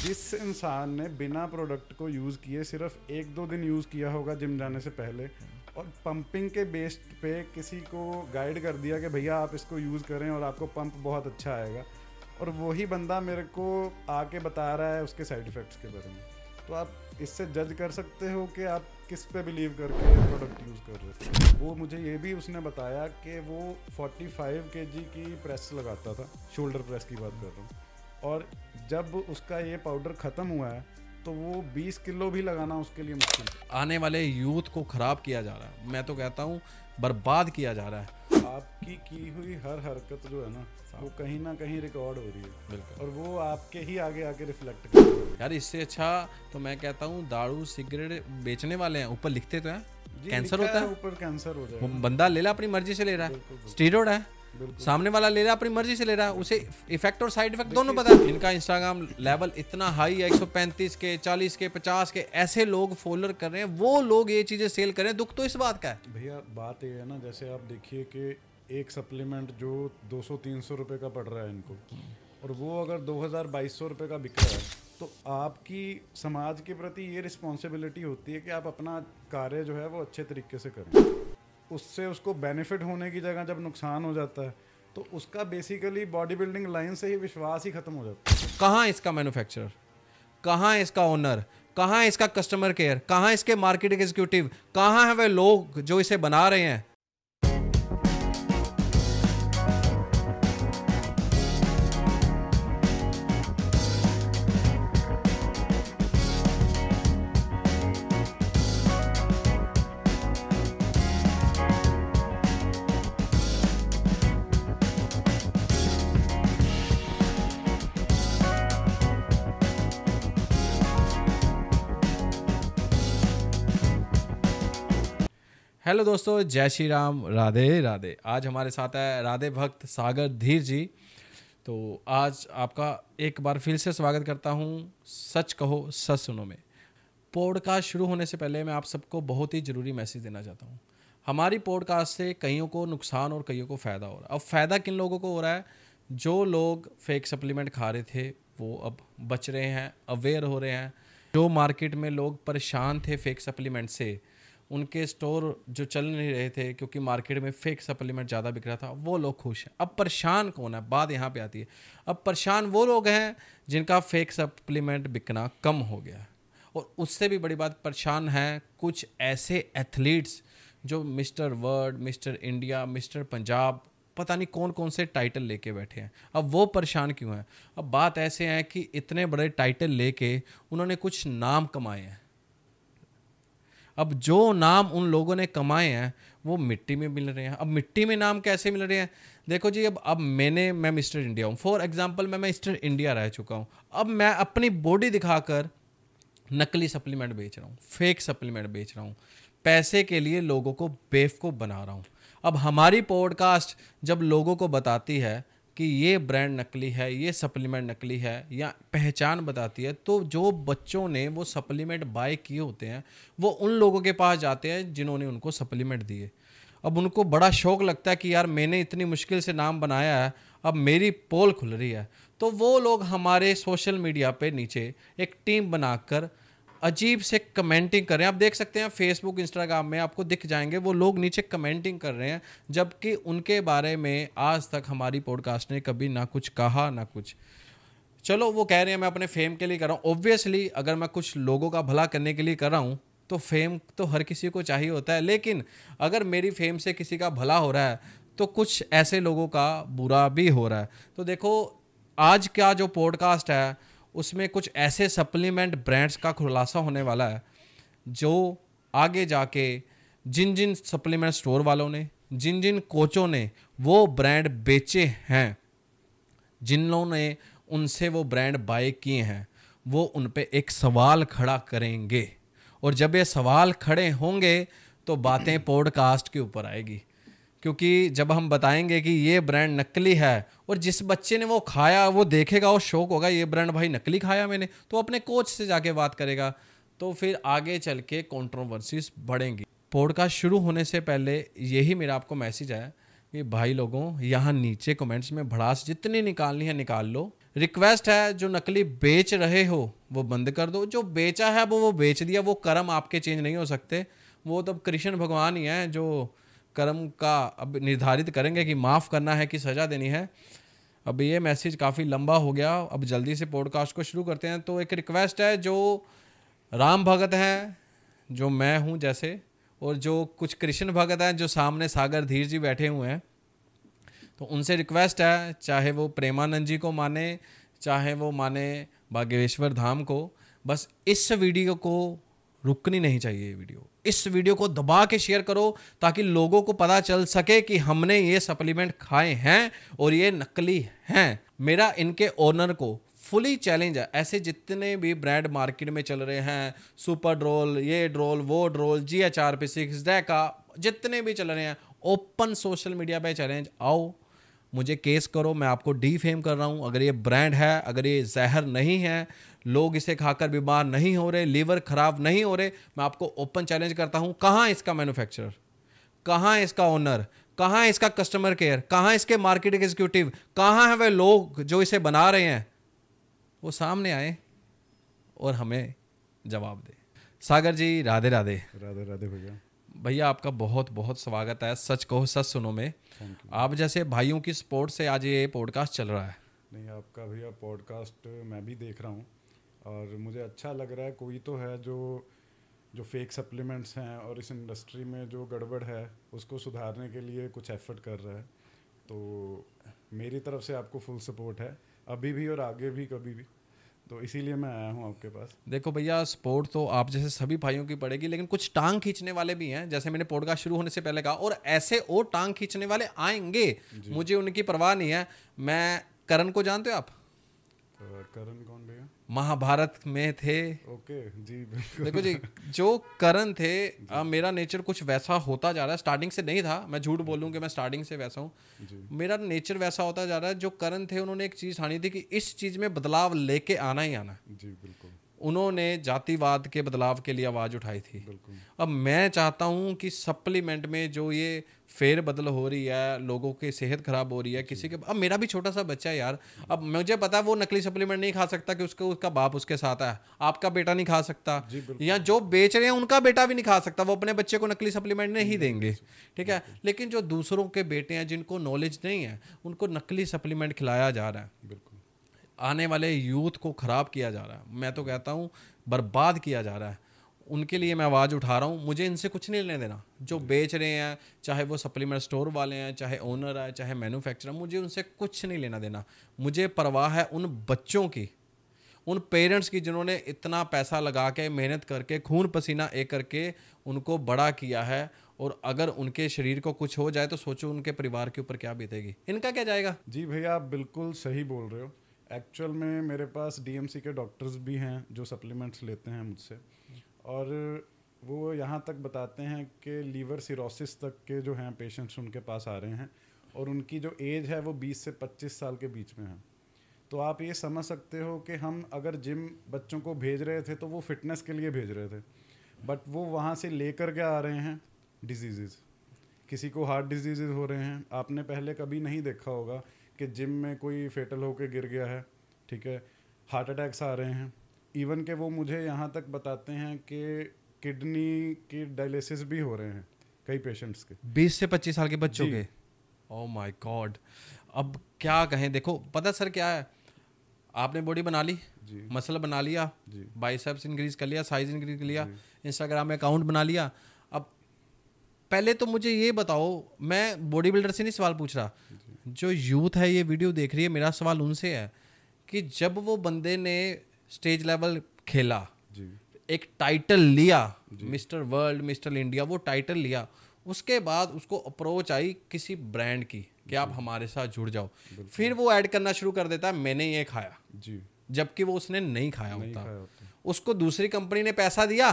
जिस इंसान ने बिना प्रोडक्ट को यूज़ किए सिर्फ 1-2 दिन यूज़ किया होगा जिम जाने से पहले और पंपिंग के बेस पे किसी को गाइड कर दिया कि भैया आप इसको यूज़ करें और आपको पंप बहुत अच्छा आएगा, और वही बंदा मेरे को आके बता रहा है उसके साइड इफ़ेक्ट्स के बारे में, तो आप इससे जज कर सकते हो कि आप किस पे बिलीव करके प्रोडक्ट यूज़ कर रहे थे। वो मुझे ये भी उसने बताया कि वो 45 kg की प्रेस लगाता था, शोल्डर प्रेस की बात कर रहा हूँ, और जब उसका ये पाउडर ख़त्म हुआ है तो वो 20 किलो भी लगाना उसके लिए मुश्किल है। आने वाले यूथ को ख़राब किया जा रहा है, मैं तो कहता हूँ बर्बाद किया जा रहा है। आपकी की हुई हर हरकत जो है ना वो कहीं ना कहीं रिकॉर्ड हो रही है, बिल्कुल, और वो आपके ही आगे आके रिफ्लेक्ट कर रही है। यार इससे अच्छा तो मैं कहता हूँ दारू सिगरेट बेचने वाले हैं, ऊपर लिखते तो हैं जी, कैंसर लिखा होता है है, ऊपर कैंसर हो वो जाएगा। बंदा ले रहा अपनी मर्जी से ले रहा है, बिल्कुल, बिल्कुल। स्टीरॉयड है, बिल्कुल। सामने वाला ले रहा अपनी मर्जी से ले रहा है, उसे इफेक्ट और साइड इफेक्ट दोनों पता है। इनका इंस्टाग्राम लेवल इतना हाई है, 135 के 40 के 50 के ऐसे लोग फॉलोअर कर रहे हैं, वो लोग ये चीज़ें सेल कर रहे हैं। दुख तो इस बात का है भैया, बात ये है ना, जैसे आप देखिए कि एक सप्लीमेंट जो 200-300 रुपये का पड़ रहा है इनको, और वो अगर 2000-2200 रुपये का बिक रहा है, तो आपकी समाज के प्रति ये रिस्पॉन्सिबिलिटी होती है कि आप अपना कार्य जो है वो अच्छे तरीके से करें। उससे उसको बेनिफिट होने की जगह जब नुकसान हो जाता है तो उसका बेसिकली बॉडी बिल्डिंग लाइन से ही विश्वास ही खत्म हो जाता है। कहाँ इसका मैन्युफैक्चरर, कहाँ है इसका ओनर, कहाँ है इसका कस्टमर केयर, कहाँ है इसके मार्केटिंग एग्जीक्यूटिव, कहाँ है वे लोग जो इसे बना रहे हैं। हेलो दोस्तों, जय श्री राम, राधे राधे। आज हमारे साथ है राधे भक्त सागर धीर जी। तो आज आपका एक बार फिर से स्वागत करता हूँ सच कहो सच सुनो में। पॉडकास्ट शुरू होने से पहले मैं आप सबको बहुत ही ज़रूरी मैसेज देना चाहता हूँ। हमारी पॉडकास्ट से कईयों को नुकसान और कईयों को फ़ायदा हो रहा है। अब फ़ायदा किन लोगों को हो रहा है? जो लोग फेक सप्लीमेंट खा रहे थे वो अब बच रहे हैं, अवेयर हो रहे हैं। जो मार्केट में लोग परेशान थे फेक सप्लीमेंट से, उनके स्टोर जो चल नहीं रहे थे क्योंकि मार्केट में फेक सप्लीमेंट ज़्यादा बिक रहा था, वो लोग खुश हैं। अब परेशान कौन है? बात यहाँ पे आती है। अब परेशान वो लोग हैं जिनका फेक सप्लीमेंट बिकना कम हो गया, और उससे भी बड़ी बात, परेशान हैं कुछ ऐसे एथलीट्स जो mister world, mister India, mister Punjab, पता नहीं कौन कौन से टाइटल लेके बैठे हैं। अब वो परेशान क्यों हैं? अब बात ऐसे है कि इतने बड़े टाइटल लेके उन्होंने कुछ नाम कमाए हैं। अब जो नाम उन लोगों ने कमाए हैं वो मिट्टी में मिल रहे हैं। अब मिट्टी में नाम कैसे मिल रहे हैं? देखो जी, अब मैं मिस्टर इंडिया हूँ, फॉर एग्जांपल मैं मिस्टर इंडिया रह चुका हूँ। अब मैं अपनी बॉडी दिखाकर नकली सप्लीमेंट बेच रहा हूँ, फेक सप्लीमेंट बेच रहा हूँ, पैसे के लिए लोगों को बेवकूफ़ बना रहा हूँ। अब हमारी पॉडकास्ट जब लोगों को बताती है कि ये ब्रांड नकली है, ये सप्लीमेंट नकली है, या पहचान बताती है, तो जो बच्चों ने वो सप्लीमेंट बाय किए होते हैं वो उन लोगों के पास जाते हैं जिन्होंने उनको सप्लीमेंट दिए। अब उनको बड़ा शौक लगता है कि यार मैंने इतनी मुश्किल से नाम बनाया है, अब मेरी पोल खुल रही है। तो वो लोग हमारे सोशल मीडिया पे नीचे एक टीम बनाकर अजीब से कमेंटिंग कर रहे हैं। आप देख सकते हैं फेसबुक, इंस्टाग्राम में आपको दिख जाएंगे वो लोग नीचे कमेंटिंग कर रहे हैं, जबकि उनके बारे में आज तक हमारी पॉडकास्ट ने कभी ना कुछ कहा ना कुछ। चलो वो कह रहे हैं मैं अपने फेम के लिए कर रहा हूँ। ऑब्वियसली अगर मैं कुछ लोगों का भला करने के लिए कर रहा हूँ तो फेम तो हर किसी को चाहिए होता है, लेकिन अगर मेरी फेम से किसी का भला हो रहा है तो कुछ ऐसे लोगों का बुरा भी हो रहा है। तो देखो, आज का जो पॉडकास्ट है उसमें कुछ ऐसे सप्लीमेंट ब्रांड्स का खुलासा होने वाला है जो आगे जाके जिन जिन सप्लीमेंट स्टोर वालों ने, जिन जिन कोचों ने वो ब्रांड बेचे हैं, जिन लोगों ने उनसे वो ब्रांड बाय किए हैं, वो उन पे एक सवाल खड़ा करेंगे। और जब ये सवाल खड़े होंगे तो बातें पॉडकास्ट के ऊपर आएगी, क्योंकि जब हम बताएंगे कि ये ब्रांड नकली है और जिस बच्चे ने वो खाया वो देखेगा और शौक होगा ये ब्रांड भाई नकली खाया मैंने, तो अपने कोच से जाके बात करेगा, तो फिर आगे चल के कंट्रोवर्सीज बढ़ेंगी। पॉडकास्ट शुरू होने से पहले यही मेरा आपको मैसेज है कि भाई लोगों, यहाँ नीचे कमेंट्स में भड़ास जितनी निकालनी है निकाल लो, रिक्वेस्ट है, जो नकली बेच रहे हो वो बंद कर दो। जो बेचा है वो बेच दिया, वो कर्म आपके चेंज नहीं हो सकते। वो तो कृष्ण भगवान ही हैं जो कर्म का अब निर्धारित करेंगे कि माफ़ करना है कि सज़ा देनी है। अब ये मैसेज काफ़ी लंबा हो गया, अब जल्दी से पॉडकास्ट को शुरू करते हैं। तो एक रिक्वेस्ट है, जो राम भगत हैं, जो मैं हूँ जैसे, और जो कुछ कृष्ण भगत हैं जो सामने सागर धीर जी बैठे हुए हैं, तो उनसे रिक्वेस्ट है, चाहे वो प्रेमानंद जी को माने, चाहे वो माने बागेश्वर धाम को, बस इस वीडियो को रुकनी नहीं चाहिए। ये वीडियो, इस वीडियो को दबा के शेयर करो ताकि लोगों को पता चल सके कि हमने ये सप्लीमेंट खाए हैं और ये नकली हैं। मेरा इनके ओनर को फुली चैलेंज है, ऐसे जितने भी ब्रांड मार्केट में चल रहे हैं, सुपर ड्रोल, ये ड्रोल, वो ड्रोल, GHRP6, डैका, जितने भी चल रहे हैं, ओपन सोशल मीडिया पे चैलेंज, आओ मुझे केस करो, मैं आपको डीफेम कर रहा हूँ। अगर ये ब्रांड है, अगर ये जहर नहीं है, लोग इसे खाकर बीमार नहीं हो रहे, लीवर खराब नहीं हो रहे, मैं आपको ओपन चैलेंज करता हूँ। कहाँ इसका मैन्युफैक्चरर, कहाँ इसका ओनर, कहाँ इसका कस्टमर केयर, कहाँ इसके मार्केटिंग एग्जीक्यूटिव, कहाँ है वे लोग जो इसे बना रहे हैं? वो सामने आए और हमें जवाब दे। सागर जी, राधे राधे। राधे राधे भैया। भैया आपका बहुत बहुत स्वागत है सच कहो सच सुनो में। आप जैसे भाइयों की सपोर्ट से आज ये पॉडकास्ट चल रहा है। नहीं, आपका भैया पॉडकास्ट मैं भी देख रहा हूँ और मुझे अच्छा लग रहा है। कोई तो है जो फेक सप्लीमेंट्स हैं और इस इंडस्ट्री में जो गड़बड़ है उसको सुधारने के लिए कुछ एफर्ट कर रहा है। तो मेरी तरफ से आपको फुल सपोर्ट है, अभी भी और आगे भी कभी भी। तो इसीलिए मैं आया हूँ आपके पास। देखो भैया, सपोर्ट तो आप जैसे सभी भाइयों की पड़ेगी, लेकिन कुछ टांग खींचने वाले भी हैं, जैसे मैंने पॉडकास्ट शुरू होने से पहले कहा, और ऐसे और टांग खींचने वाले आएंगे, मुझे उनकी परवाह नहीं है। मैं करण को जानते हो आप? करण कौन भैया? महाभारत में थे। ओके जी, बिल्कुल। देखो जी, जो करण थे, मेरा नेचर कुछ वैसा होता जा रहा है। स्टार्टिंग से नहीं था, मैं झूठ बोलूं कि मैं स्टार्टिंग से वैसा हूँ। मेरा नेचर वैसा होता जा रहा है। जो करण थे, उन्होंने एक चीज़ ठानी थी कि इस चीज़ में बदलाव लेके आना ही आना। जी बिल्कुल। उन्होंने जातिवाद के बदलाव के लिए आवाज़ उठाई थी। बिल्कुल। अब मैं चाहता हूँ कि सप्लीमेंट में जो ये फेर बदल हो रही है, लोगों की सेहत खराब हो रही है, किसी के, अब मेरा भी छोटा सा बच्चा है यार, अब मुझे पता है वो नकली सप्लीमेंट नहीं खा सकता कि उसका बाप उसके साथ है, आपका बेटा नहीं खा सकता, या जो बेच रहे हैं उनका बेटा भी नहीं खा सकता, वो अपने बच्चे को नकली सप्लीमेंट नहीं देंगे, ठीक है। लेकिन जो दूसरों के बेटे हैं, जिनको नॉलेज नहीं है, उनको नकली सप्लीमेंट खिलाया जा रहा है। बिल्कुल। आने वाले यूथ को ख़राब किया जा रहा है, मैं तो कहता हूँ बर्बाद किया जा रहा है। उनके लिए मैं आवाज़ उठा रहा हूँ। मुझे इनसे कुछ नहीं लेने देना, जो बेच रहे हैं, चाहे वो सप्लीमेंट स्टोर वाले हैं, चाहे ओनर है, चाहे मैन्युफैक्चरर, मुझे उनसे कुछ नहीं लेना देना। मुझे परवाह है उन बच्चों की, उन पेरेंट्स की, जिन्होंने इतना पैसा लगा के, मेहनत करके, खून पसीना एक करके उनको बड़ा किया है, और अगर उनके शरीर को कुछ हो जाए तो सोचो उनके परिवार के ऊपर क्या बीतेगी, इनका क्या जाएगा। जी भैया, आप बिल्कुल सही बोल रहे हो। एक्चुअल में मेरे पास DMC के डॉक्टर्स भी हैं जो सप्लीमेंट्स लेते हैं मुझसे, और वो यहाँ तक बताते हैं कि लीवर सिरोसिस तक के जो हैं पेशेंट्स उनके पास आ रहे हैं, और उनकी जो एज है वो 20 से 25 साल के बीच में है। तो आप ये समझ सकते हो कि हम अगर जिम बच्चों को भेज रहे थे तो वो फिटनेस के लिए भेज रहे थे, बट वो वहाँ से लेकर के आ रहे हैं डिजीज़। किसी को हार्ट डिजीज़ हो रहे हैं। आपने पहले कभी नहीं देखा होगा कि जिम में कोई फेटल होकर गिर गया है, ठीक है, हार्ट अटैक्स आ रहे हैं। इवन के वो मुझे यहाँ तक बताते हैं कि किडनी की डायलिसिस भी हो रहे हैं कई पेशेंट्स के, 20 से 25 साल के बच्चों के। ओह माय गॉड, अब क्या कहें। देखो पता सर क्या है, आपने बॉडी बना ली, मसल बना लिया, बाइसेप्स इंक्रीज कर लिया, साइज इंक्रीज कर लिया, इंस्टाग्राम में अकाउंट बना लिया। अब पहले तो मुझे ये बताओ, मैं बॉडी बिल्डर से नहीं सवाल पूछ रहा, जो यूथ है ये वीडियो देख रही है, मेरा सवाल उनसे है कि जब वो बंदे ने स्टेज लेवल खेला, एक टाइटल लिया, मिस्टर वर्ल्ड, मिस्टर इंडिया, वो टाइटल लिया, उसके बाद उसको अप्रोच आई किसी ब्रांड की कि आप हमारे साथ जुड़ जाओ, फिर वो ऐड करना शुरू कर देता है मैंने ये खाया, जबकि वो उसने नहीं खाया होता। उसको दूसरी कंपनी ने पैसा दिया,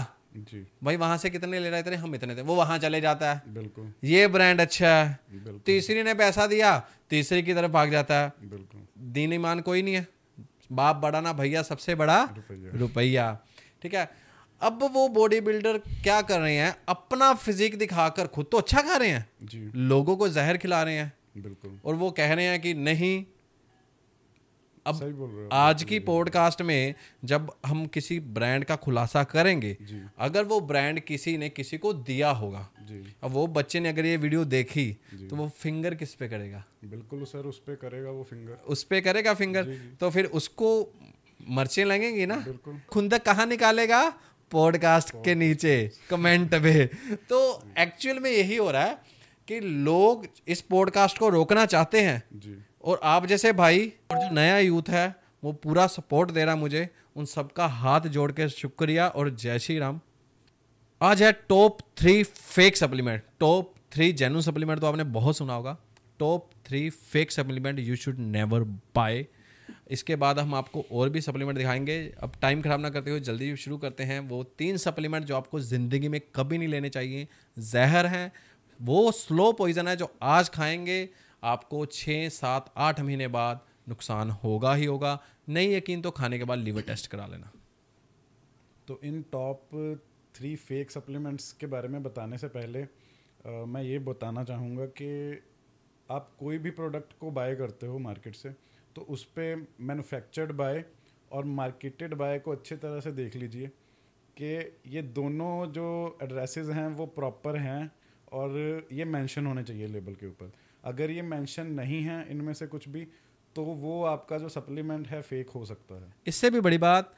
भाई वहां से कितने ले रहे थे, हम इतने थे, वो वहां चले जाता है, बिल्कुल ये ब्रांड अच्छा है। तीसरी ने पैसा दिया, तीसरी की तरफ भाग जाता है। बिल्कुल दीन ईमान कोई नहीं है, बाप बड़ा ना भैया, सबसे बड़ा रुपया, ठीक है। अब वो बॉडी बिल्डर क्या कर रहे हैं, अपना फिजिक दिखाकर खुद तो अच्छा खा रहे हैं, लोगों को जहर खिला रहे हैं। बिल्कुल। और वो कह रहे हैं कि नहीं, अब सही बोल रहे हो आज की पॉडकास्ट में जब हम किसी ब्रांड का खुलासा करेंगे, अगर वो ब्रांड किसी ने किसी को दिया होगा, जी अब वो बच्चे ने अगर ये वीडियो देखी तो वो फिंगर किस पे करेगा? बिल्कुल सर, उस पे करेगा वो फिंगर, उस पे करेगा फिंगर। तो फिर उसको मर्चें लगेंगी ना, बिल्कुल। खुंदक कहाँ निकालेगा? पॉडकास्ट के नीचे कमेंट पे। तो एक्चुअल में यही हो रहा है कि लोग इस पॉडकास्ट को रोकना चाहते हैं, जी और आप जैसे भाई और जो नया यूथ है वो पूरा सपोर्ट दे रहा है मुझे, उन सबका हाथ जोड़ के शुक्रिया और जय श्री राम। आज है top 3 fake supplement. Top 3 genuine supplement तो आपने बहुत सुना होगा, top 3 fake supplement you should never buy. इसके बाद हम आपको और भी सप्लीमेंट दिखाएंगे। अब टाइम खराब ना करते हुए जल्दी शुरू करते हैं। वो 3 सप्लीमेंट जो आपको ज़िंदगी में कभी नहीं लेने चाहिए, जहर हैं, वो स्लो पॉइजन है जो आज खाएंगे आपको 6, 7, 8 महीने बाद नुकसान होगा ही होगा। नहीं यकीन तो खाने के बाद लीवर टेस्ट करा लेना। तो इन टॉप 3 फेक सप्लीमेंट्स के बारे में बताने से पहले मैं ये बताना चाहूँगा कि आप कोई भी प्रोडक्ट को बाय करते हो मार्केट से, तो उस पर मैन्युफैक्चर्ड बाय और मार्केटेड बाय को अच्छी तरह से देख लीजिए कि ये दोनों जो एड्रेसेस हैं वो प्रॉपर हैं और ये मेंशन होने चाहिए लेबल के ऊपर। अगर ये मेंशन नहीं है इनमें से कुछ भी, तो वो आपका जो सप्लीमेंट है फेक हो सकता है। इससे भी बड़ी बात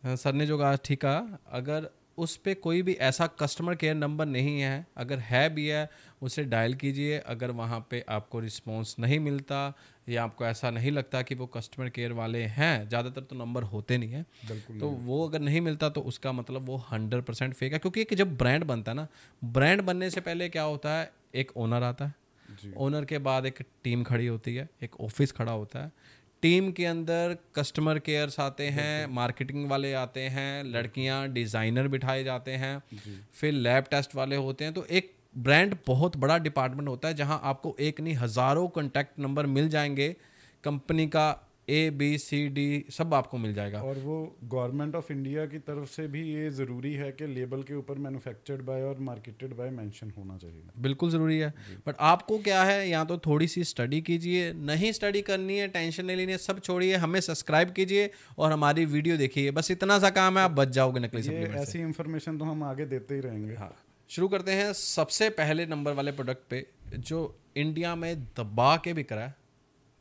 सर ने जो कहा ठीक कहा, अगर उस पर कोई भी ऐसा कस्टमर केयर नंबर नहीं है, अगर है भी है उसे डायल कीजिए। अगर वहाँ पे आपको रिस्पॉन्स नहीं मिलता या आपको ऐसा नहीं लगता कि वो कस्टमर केयर वाले हैं, ज़्यादातर तो नंबर होते नहीं हैं, तो वो अगर नहीं मिलता तो उसका मतलब वो 100% फेक है। क्योंकि एक जब ब्रांड बनता है ना, ब्रांड बनने से पहले क्या होता है, एक ओनर आता है, ओनर के बाद एक टीम खड़ी होती है, एक ऑफिस खड़ा होता है, टीम के अंदर कस्टमर केयर्स आते हैं, मार्केटिंग वाले आते हैं, लड़कियां डिज़ाइनर बिठाए जाते हैं, फिर लैब टेस्ट वाले होते हैं। तो एक ब्रांड बहुत बड़ा डिपार्टमेंट होता है जहां आपको एक नहीं हज़ारों कॉन्टैक्ट नंबर मिल जाएंगे कंपनी का, ABCD सब आपको मिल जाएगा। और वो गवर्नमेंट ऑफ इंडिया की तरफ से भी ये ज़रूरी है कि लेबल के ऊपर मैन्युफैक्चर्ड बाय और मार्केटेड बाय मेंशन होना चाहिए। बिल्कुल ज़रूरी है। बट आपको क्या है, या तो थोड़ी सी स्टडी कीजिए, नहीं स्टडी करनी है टेंशन नहीं लेनी है, सब छोड़िए, हमें सब्सक्राइब कीजिए और हमारी वीडियो देखिए, बस इतना सा काम है, आप बच जाओगे नकली सप्लीमेंट से। ऐसी इंफॉर्मेशन तो हम आगे देते ही रहेंगे। हाँ, शुरू करते हैं सबसे पहले नंबर वाले प्रोडक्ट पे जो इंडिया में दबा के बिक रहा है,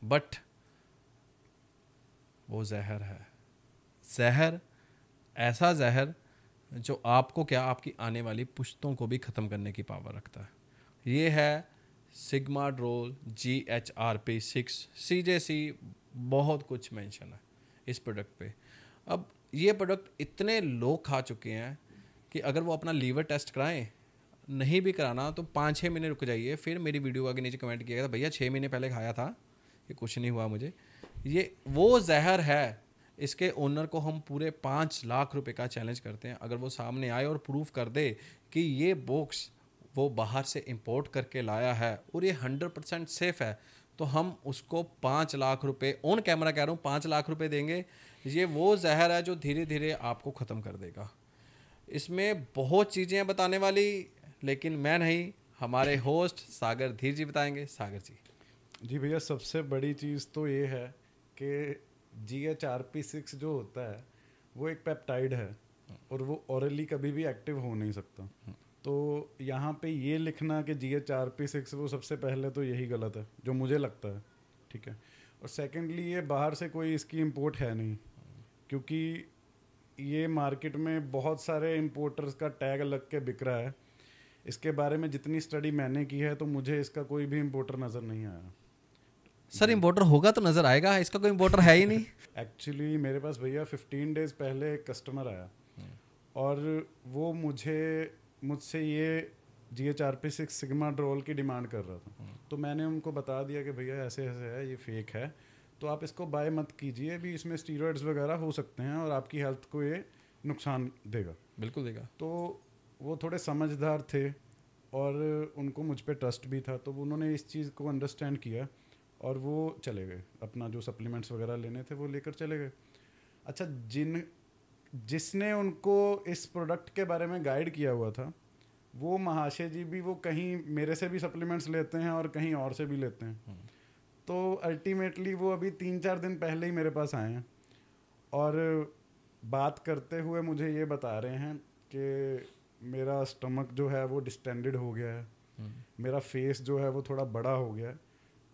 बट वो जहर है। जहर, ऐसा जहर जो आपको क्या, आपकी आने वाली पुश्तों को भी ख़त्म करने की पावर रखता है। ये है सिग्माड्रोल GHRP6 CJC, बहुत कुछ मेंशन है इस प्रोडक्ट पे। अब ये प्रोडक्ट इतने लोग खा चुके हैं कि अगर वो अपना लीवर टेस्ट कराएं, नहीं भी कराना तो 5-6 महीने रुक जाइए, फिर मेरी वीडियो आगे नीचे कमेंट किया था, भैया 6 महीने पहले खाया था, ये कुछ नहीं हुआ मुझे। ये वो जहर है, इसके ओनर को हम पूरे 5 लाख रुपए का चैलेंज करते हैं। अगर वो सामने आए और प्रूफ कर दे कि ये बॉक्स वो बाहर से इंपोर्ट करके लाया है और ये 100% सेफ़ है, तो हम उसको 5 लाख रुपए, ऑन कैमरा कह रहा हूँ, 5 लाख रुपए देंगे। ये वो जहर है जो धीरे धीरे आपको ख़त्म कर देगा। इसमें बहुत चीज़ें हैं बताने वाली, लेकिन मैं नहीं, हमारे होस्ट सागर धीर जी बताएंगे। सागर जी। जी भैया, सबसे बड़ी चीज़ तो ये है कि GHRP6 जो होता है वो एक पेप्टाइड है और वो ऑरली कभी भी एक्टिव हो नहीं सकता। तो यहाँ पे ये लिखना कि GHRP6 वो सबसे पहले तो यही गलत है जो मुझे लगता है, ठीक है। और सेकेंडली ये बाहर से कोई इसकी इंपोर्ट है नहीं, क्योंकि ये मार्केट में बहुत सारे इंपोर्टर्स का टैग लग के बिक रहा है। इसके बारे में जितनी स्टडी मैंने की है तो मुझे इसका कोई भी इंपोर्टर नज़र नहीं आया। सर इंपोर्टर होगा तो नज़र आएगा, इसका कोई इंपोर्टर है ही नहीं। एक्चुअली मेरे पास भैया 15 डेज पहले एक कस्टमर आया और वो मुझसे ये GHRP6 सिग्माड्रोल की डिमांड कर रहा था। तो मैंने उनको बता दिया कि भैया ऐसे ऐसे है, ये फेक है, तो आप इसको बाय मत कीजिए, भी इसमें स्टीरॉइड्स वगैरह हो सकते हैं और आपकी हेल्थ को ये नुकसान देगा। बिल्कुल देगा। तो वो थोड़े समझदार थे और उनको मुझ पे ट्रस्ट भी था, तो उन्होंने इस चीज़ को अंडरस्टैंड किया और वो चले गए, अपना जो सप्लीमेंट्स वगैरह लेने थे वो लेकर चले गए। अच्छा, जिसने उनको इस प्रोडक्ट के बारे में गाइड किया हुआ था वो महाशय जी भी वो कहीं मेरे से भी सप्लीमेंट्स लेते हैं और कहीं और से भी लेते हैं। तो अल्टीमेटली वो अभी 3-4 दिन पहले ही मेरे पास आए हैं और बात करते हुए मुझे ये बता रहे हैं कि मेरा स्टमक जो है वो डिस्टेंडेड हो गया है, मेरा फेस जो है वो थोड़ा बड़ा हो गया है।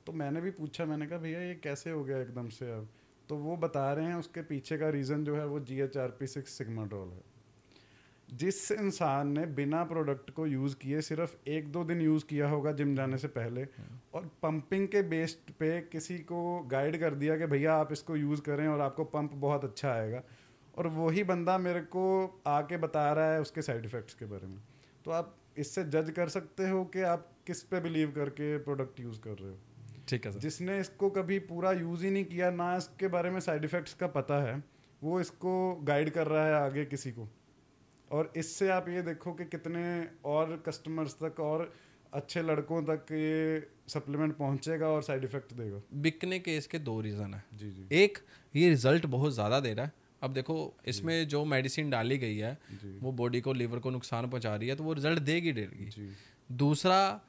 तो मैंने भी पूछा, मैंने कहा भैया ये कैसे हो गया एकदम से अब? तो वो बता रहे हैं उसके पीछे का रीज़न जो है वो GHRP6 सिग्माडोल है। जिस इंसान ने बिना प्रोडक्ट को यूज़ किए सिर्फ 1-2 दिन यूज़ किया होगा जिम जाने से पहले और पंपिंग के बेस पे किसी को गाइड कर दिया कि भैया आप इसको यूज़ करें और आपको पंप बहुत अच्छा आएगा, और वही बंदा मेरे को आके बता रहा है उसके साइड इफ़ेक्ट्स के बारे में, तो आप इससे जज कर सकते हो कि आप किस पे बिलीव करके प्रोडक्ट यूज़ कर रहे हो। ठीक है सर। जिसने इसको कभी पूरा यूज़ ही नहीं किया, ना इसके बारे में साइड इफ़ेक्ट्स का पता है, वो इसको गाइड कर रहा है आगे किसी को, और इससे आप ये देखो कि कितने और कस्टमर्स तक और अच्छे लड़कों तक ये सप्लीमेंट पहुंचेगा और साइड इफेक्ट देगा। बिकने के इसके 2 रीज़न है। जी जी। एक, ये रिजल्ट बहुत ज़्यादा दे रहा है। अब देखो इसमें जो मेडिसिन डाली गई है वो बॉडी को, लीवर को नुकसान पहुंचा रही है, तो वो रिजल्ट देगी। दूसरा,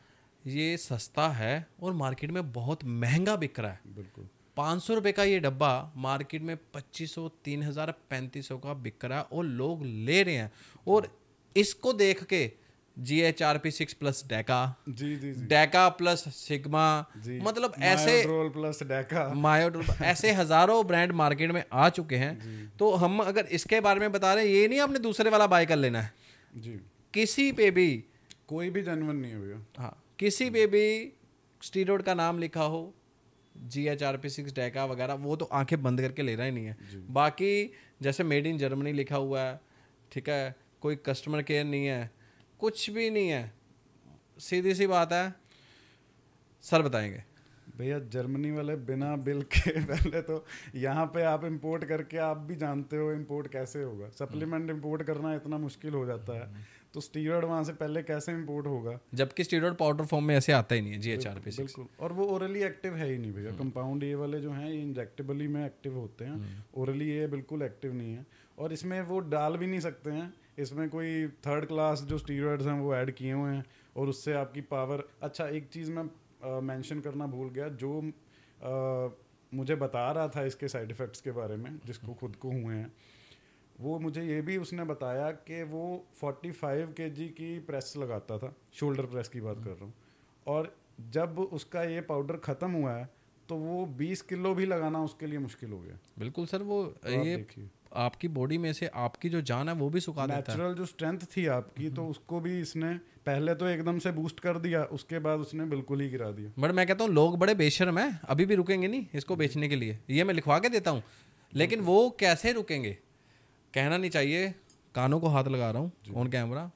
ये सस्ता है और मार्केट में बहुत महंगा बिक रहा है। बिल्कुल। 500 रुपये का ये डब्बा मार्केट में 2500, 3000, 3500 का बिक रहा है और लोग ले रहे हैं। और इसको देख के GHRP6 प्लस डेका, जी, डेका प्लस सिग्मा, मतलब ऐसे मायोड्रोल प्लस डेका, मायोड्रोल, ऐसे हजारों ब्रांड मार्केट में आ चुके हैं। तो हम अगर इसके बारे में बता रहे हैं, ये नहीं आपने दूसरे वाला बाय कर लेना है जी, किसी पे भी, कोई भी जेन्युइन नहीं है भैया। हाँ, किसी पे भी स्टीरॉयड का नाम लिखा हो, GHRP6 डेका वगैरह, वो तो आंखें बंद करके ले रहा ही नहीं है। बाकी जैसे मेड इन जर्मनी लिखा हुआ है, ठीक है, कोई कस्टमर केयर नहीं है, कुछ भी नहीं है, सीधी सी बात है। सर बताएंगे भैया, जर्मनी वाले बिना बिल के पहले तो यहाँ पे आप इंपोर्ट करके, आप भी जानते हो इंपोर्ट कैसे होगा, सप्लीमेंट इंपोर्ट करना इतना मुश्किल हो जाता है, तो स्टीरॉयड वहाँ से पहले कैसे इंपोर्ट होगा, जबकि स्टीरॉयड पाउडर फॉर्म में ऐसे आता ही नहीं है GHRP6। बिल्कुल। और वो ओरली एक्टिव है ही नहीं भैया। कंपाउंड ये वाले जो हैं ये इंजेक्टेबली में एक्टिव होते हैं, ओरली ये बिल्कुल एक्टिव नहीं है, और इसमें वो डाल भी नहीं सकते हैं, इसमें कोई थर्ड क्लास जो स्टीरॉयड्स हैं वो ऐड किए हुए हैं, और उससे आपकी पावर। अच्छा, एक चीज़ मैं मेंशन करना भूल गया, जो मुझे बता रहा था इसके साइड इफ़ेक्ट्स के बारे में, जिसको खुद को हुए हैं, वो मुझे ये भी उसने बताया कि वो 45 kg की प्रेस लगाता था, शोल्डर प्रेस की बात कर रहा हूँ, और जब उसका ये पाउडर ख़त्म हुआ है तो वो 20 किलो भी लगाना उसके लिए मुश्किल हो गया। बिल्कुल सर, वो तो ये आपकी बॉडी में से आपकी जो जान है वो भी सुखा देता है। नेचुरल जो स्ट्रेंथ थी आपकी, तो उसको भी इसने पहले तो एकदम से बूस्ट कर दिया, उसके बाद उसने बिल्कुल ही गिरा दिया। बट मैं कहता हूँ लोग बड़े बेशर्म हैं, अभी भी रुकेंगे नहीं इसको बेचने के लिए। ये मैं लिखवा के देता हूँ, लेकिन वो कैसे रुकेंगे, कहना नहीं चाहिए, कानों को हाथ लगा रहा हूँ ऑन कैमरा।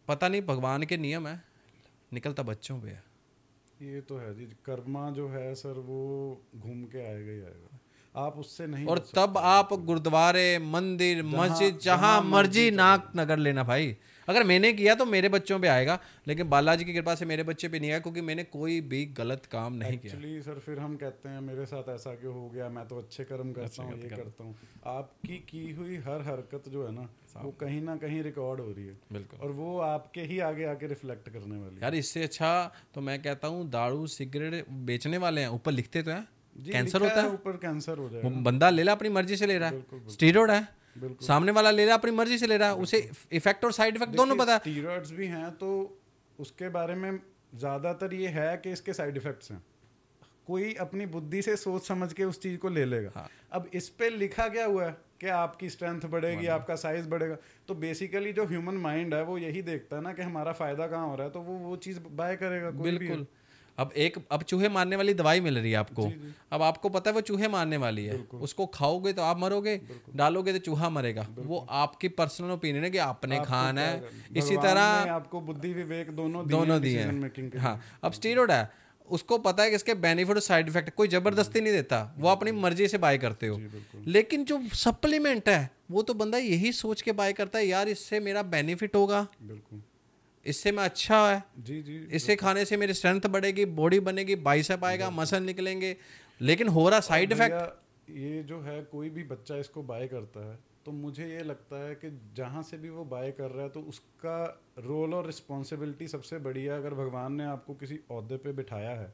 पता नहीं भगवान के नियम है, निकलता बच्चों पे है। ये तो है जी, कर्मा जो है सर वो घूम के आएगा ही आएगा, आप उससे नहीं। और तब आप गुरुद्वारे, मंदिर, मस्जिद, जहां मर्जी नाक नगर लेना भाई। अगर मैंने किया तो मेरे बच्चों पे आएगा, लेकिन बालाजी की कृपा से मेरे बच्चे पे नहीं आया, क्योंकि मैंने कोई भी गलत काम नहीं किया। एक्चुअली सर फिर हम कहते हैं मेरे साथ ऐसा क्यों हो गया, मैं तो अच्छे कर्म करता हूँ, ये करता हूँ। आपकी की हुई हर हरकत जो है ना कहीं रिकॉर्ड हो रही है। बिल्कुल। और वो आपके ही आगे आके रिफ्लेक्ट करने वाली है। यार इससे अच्छा तो मैं कहता हूँ दारू सिगरेट बेचने वाले हैं, ऊपर लिखते तो हैं कैंसर होता है, ऊपर कैंसर हो जाएगा। बंदा ले रहा अपनी मर्जी से ले रहा है, स्टीरॉयड है, सामने वाला ले रहा अपनी मर्जी से ले रहा है, उसे इफेक्ट और साइड इफेक्ट दोनों पता है। स्टीरॉयड्स भी हैं तो उसके बारे में ज्यादातर ये है कि इसके साइड इफेक्ट्स हैं, कोई अपनी बुद्धि से सोच समझ के उस चीज को ले लेगा। हाँ। अब इस पे लिखा क्या हुआ है कि आपकी स्ट्रेंथ बढ़ेगी, आपका साइज बढ़ेगा, तो बेसिकली जो ह्यूमन माइंड है वो यही देखता है ना कि हमारा फायदा कहाँ हो रहा है, तो वो चीज बाय करेगा। बिल्कुल। अब चूहे मारने वाली दवाई मिल रही है आपको, अब आपको पता है वो चूहे मारने वाली है, उसको खाओगे तो आप मरोगे, डालोगे तो चूहा मरेगा। वो आपकी पर्सनल ओपिनियन है कि आपने खाना है। इसी तरह आपको बुद्धि विवेक दोनों दिए हैं। हाँ, अब स्टीरॉयड है, उसको पता है कि इसके बेनिफिट और साइड इफेक्ट, कोई जबरदस्ती नहीं देता, वो अपनी मर्जी से बाय करते हो। लेकिन जो सप्लीमेंट है वो तो बंदा यही सोच के बाय करता है, यार इससे मेरा बेनिफिट होगा, बिल्कुल इससे मैं अच्छा है, जी, इससे खाने से मेरी स्ट्रेंथ बढ़ेगी, बॉडी बनेगी, बाइसेप आएगा, मसल निकलेंगे, लेकिन हो रहा साइड इफेक्ट। ये जो है कोई भी बच्चा इसको बाय करता है तो मुझे ये लगता है कि जहाँ से भी वो बाय कर रहा है तो उसका रोल और रिस्पॉन्सिबिलिटी सबसे बड़ी है। अगर भगवान ने आपको किसी ओहदे पे बिठाया है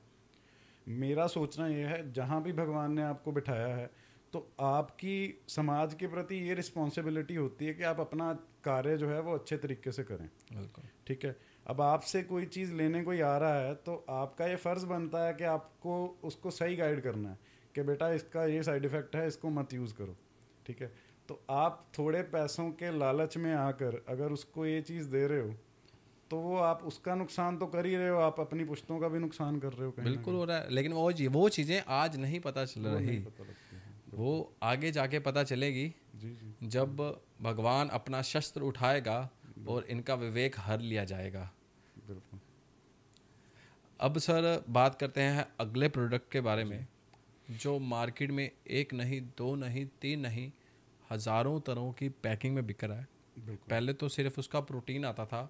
मेरा सोचना ये है, जहाँ भी भगवान ने आपको बिठाया है तो आपकी समाज के प्रति ये रिस्पॉन्सिबिलिटी होती है कि आप अपना कार्य जो है वो अच्छे तरीके से करें। बिल्कुल। ठीक है, अब आपसे कोई चीज़ लेने कोई आ रहा है तो आपका ये फ़र्ज़ बनता है कि आपको उसको सही गाइड करना है कि बेटा इसका ये साइड इफ़ेक्ट है, इसको मत यूज़ करो। ठीक है, तो आप थोड़े पैसों के लालच में आकर अगर उसको ये चीज़ दे रहे हो तो वो आप उसका नुकसान तो कर ही रहे हो, आप अपनी पुश्तों का भी नुकसान कर रहे हो कहीं बिल्कुल हो रहा है, लेकिन वो चीज़ें आज नहीं पता चल रही, नहीं पता लगती है। वो आगे जाके पता चलेगी जी जी जब भगवान अपना शस्त्र उठाएगा और इनका विवेक हर लिया जाएगा। बिल्कुल। अब सर बात करते हैं अगले प्रोडक्ट के बारे में, जो मार्केट में एक नहीं, दो नहीं, तीन नहीं, हज़ारों तरह की पैकिंग में बिक रहा है। पहले तो सिर्फ उसका प्रोटीन आता था,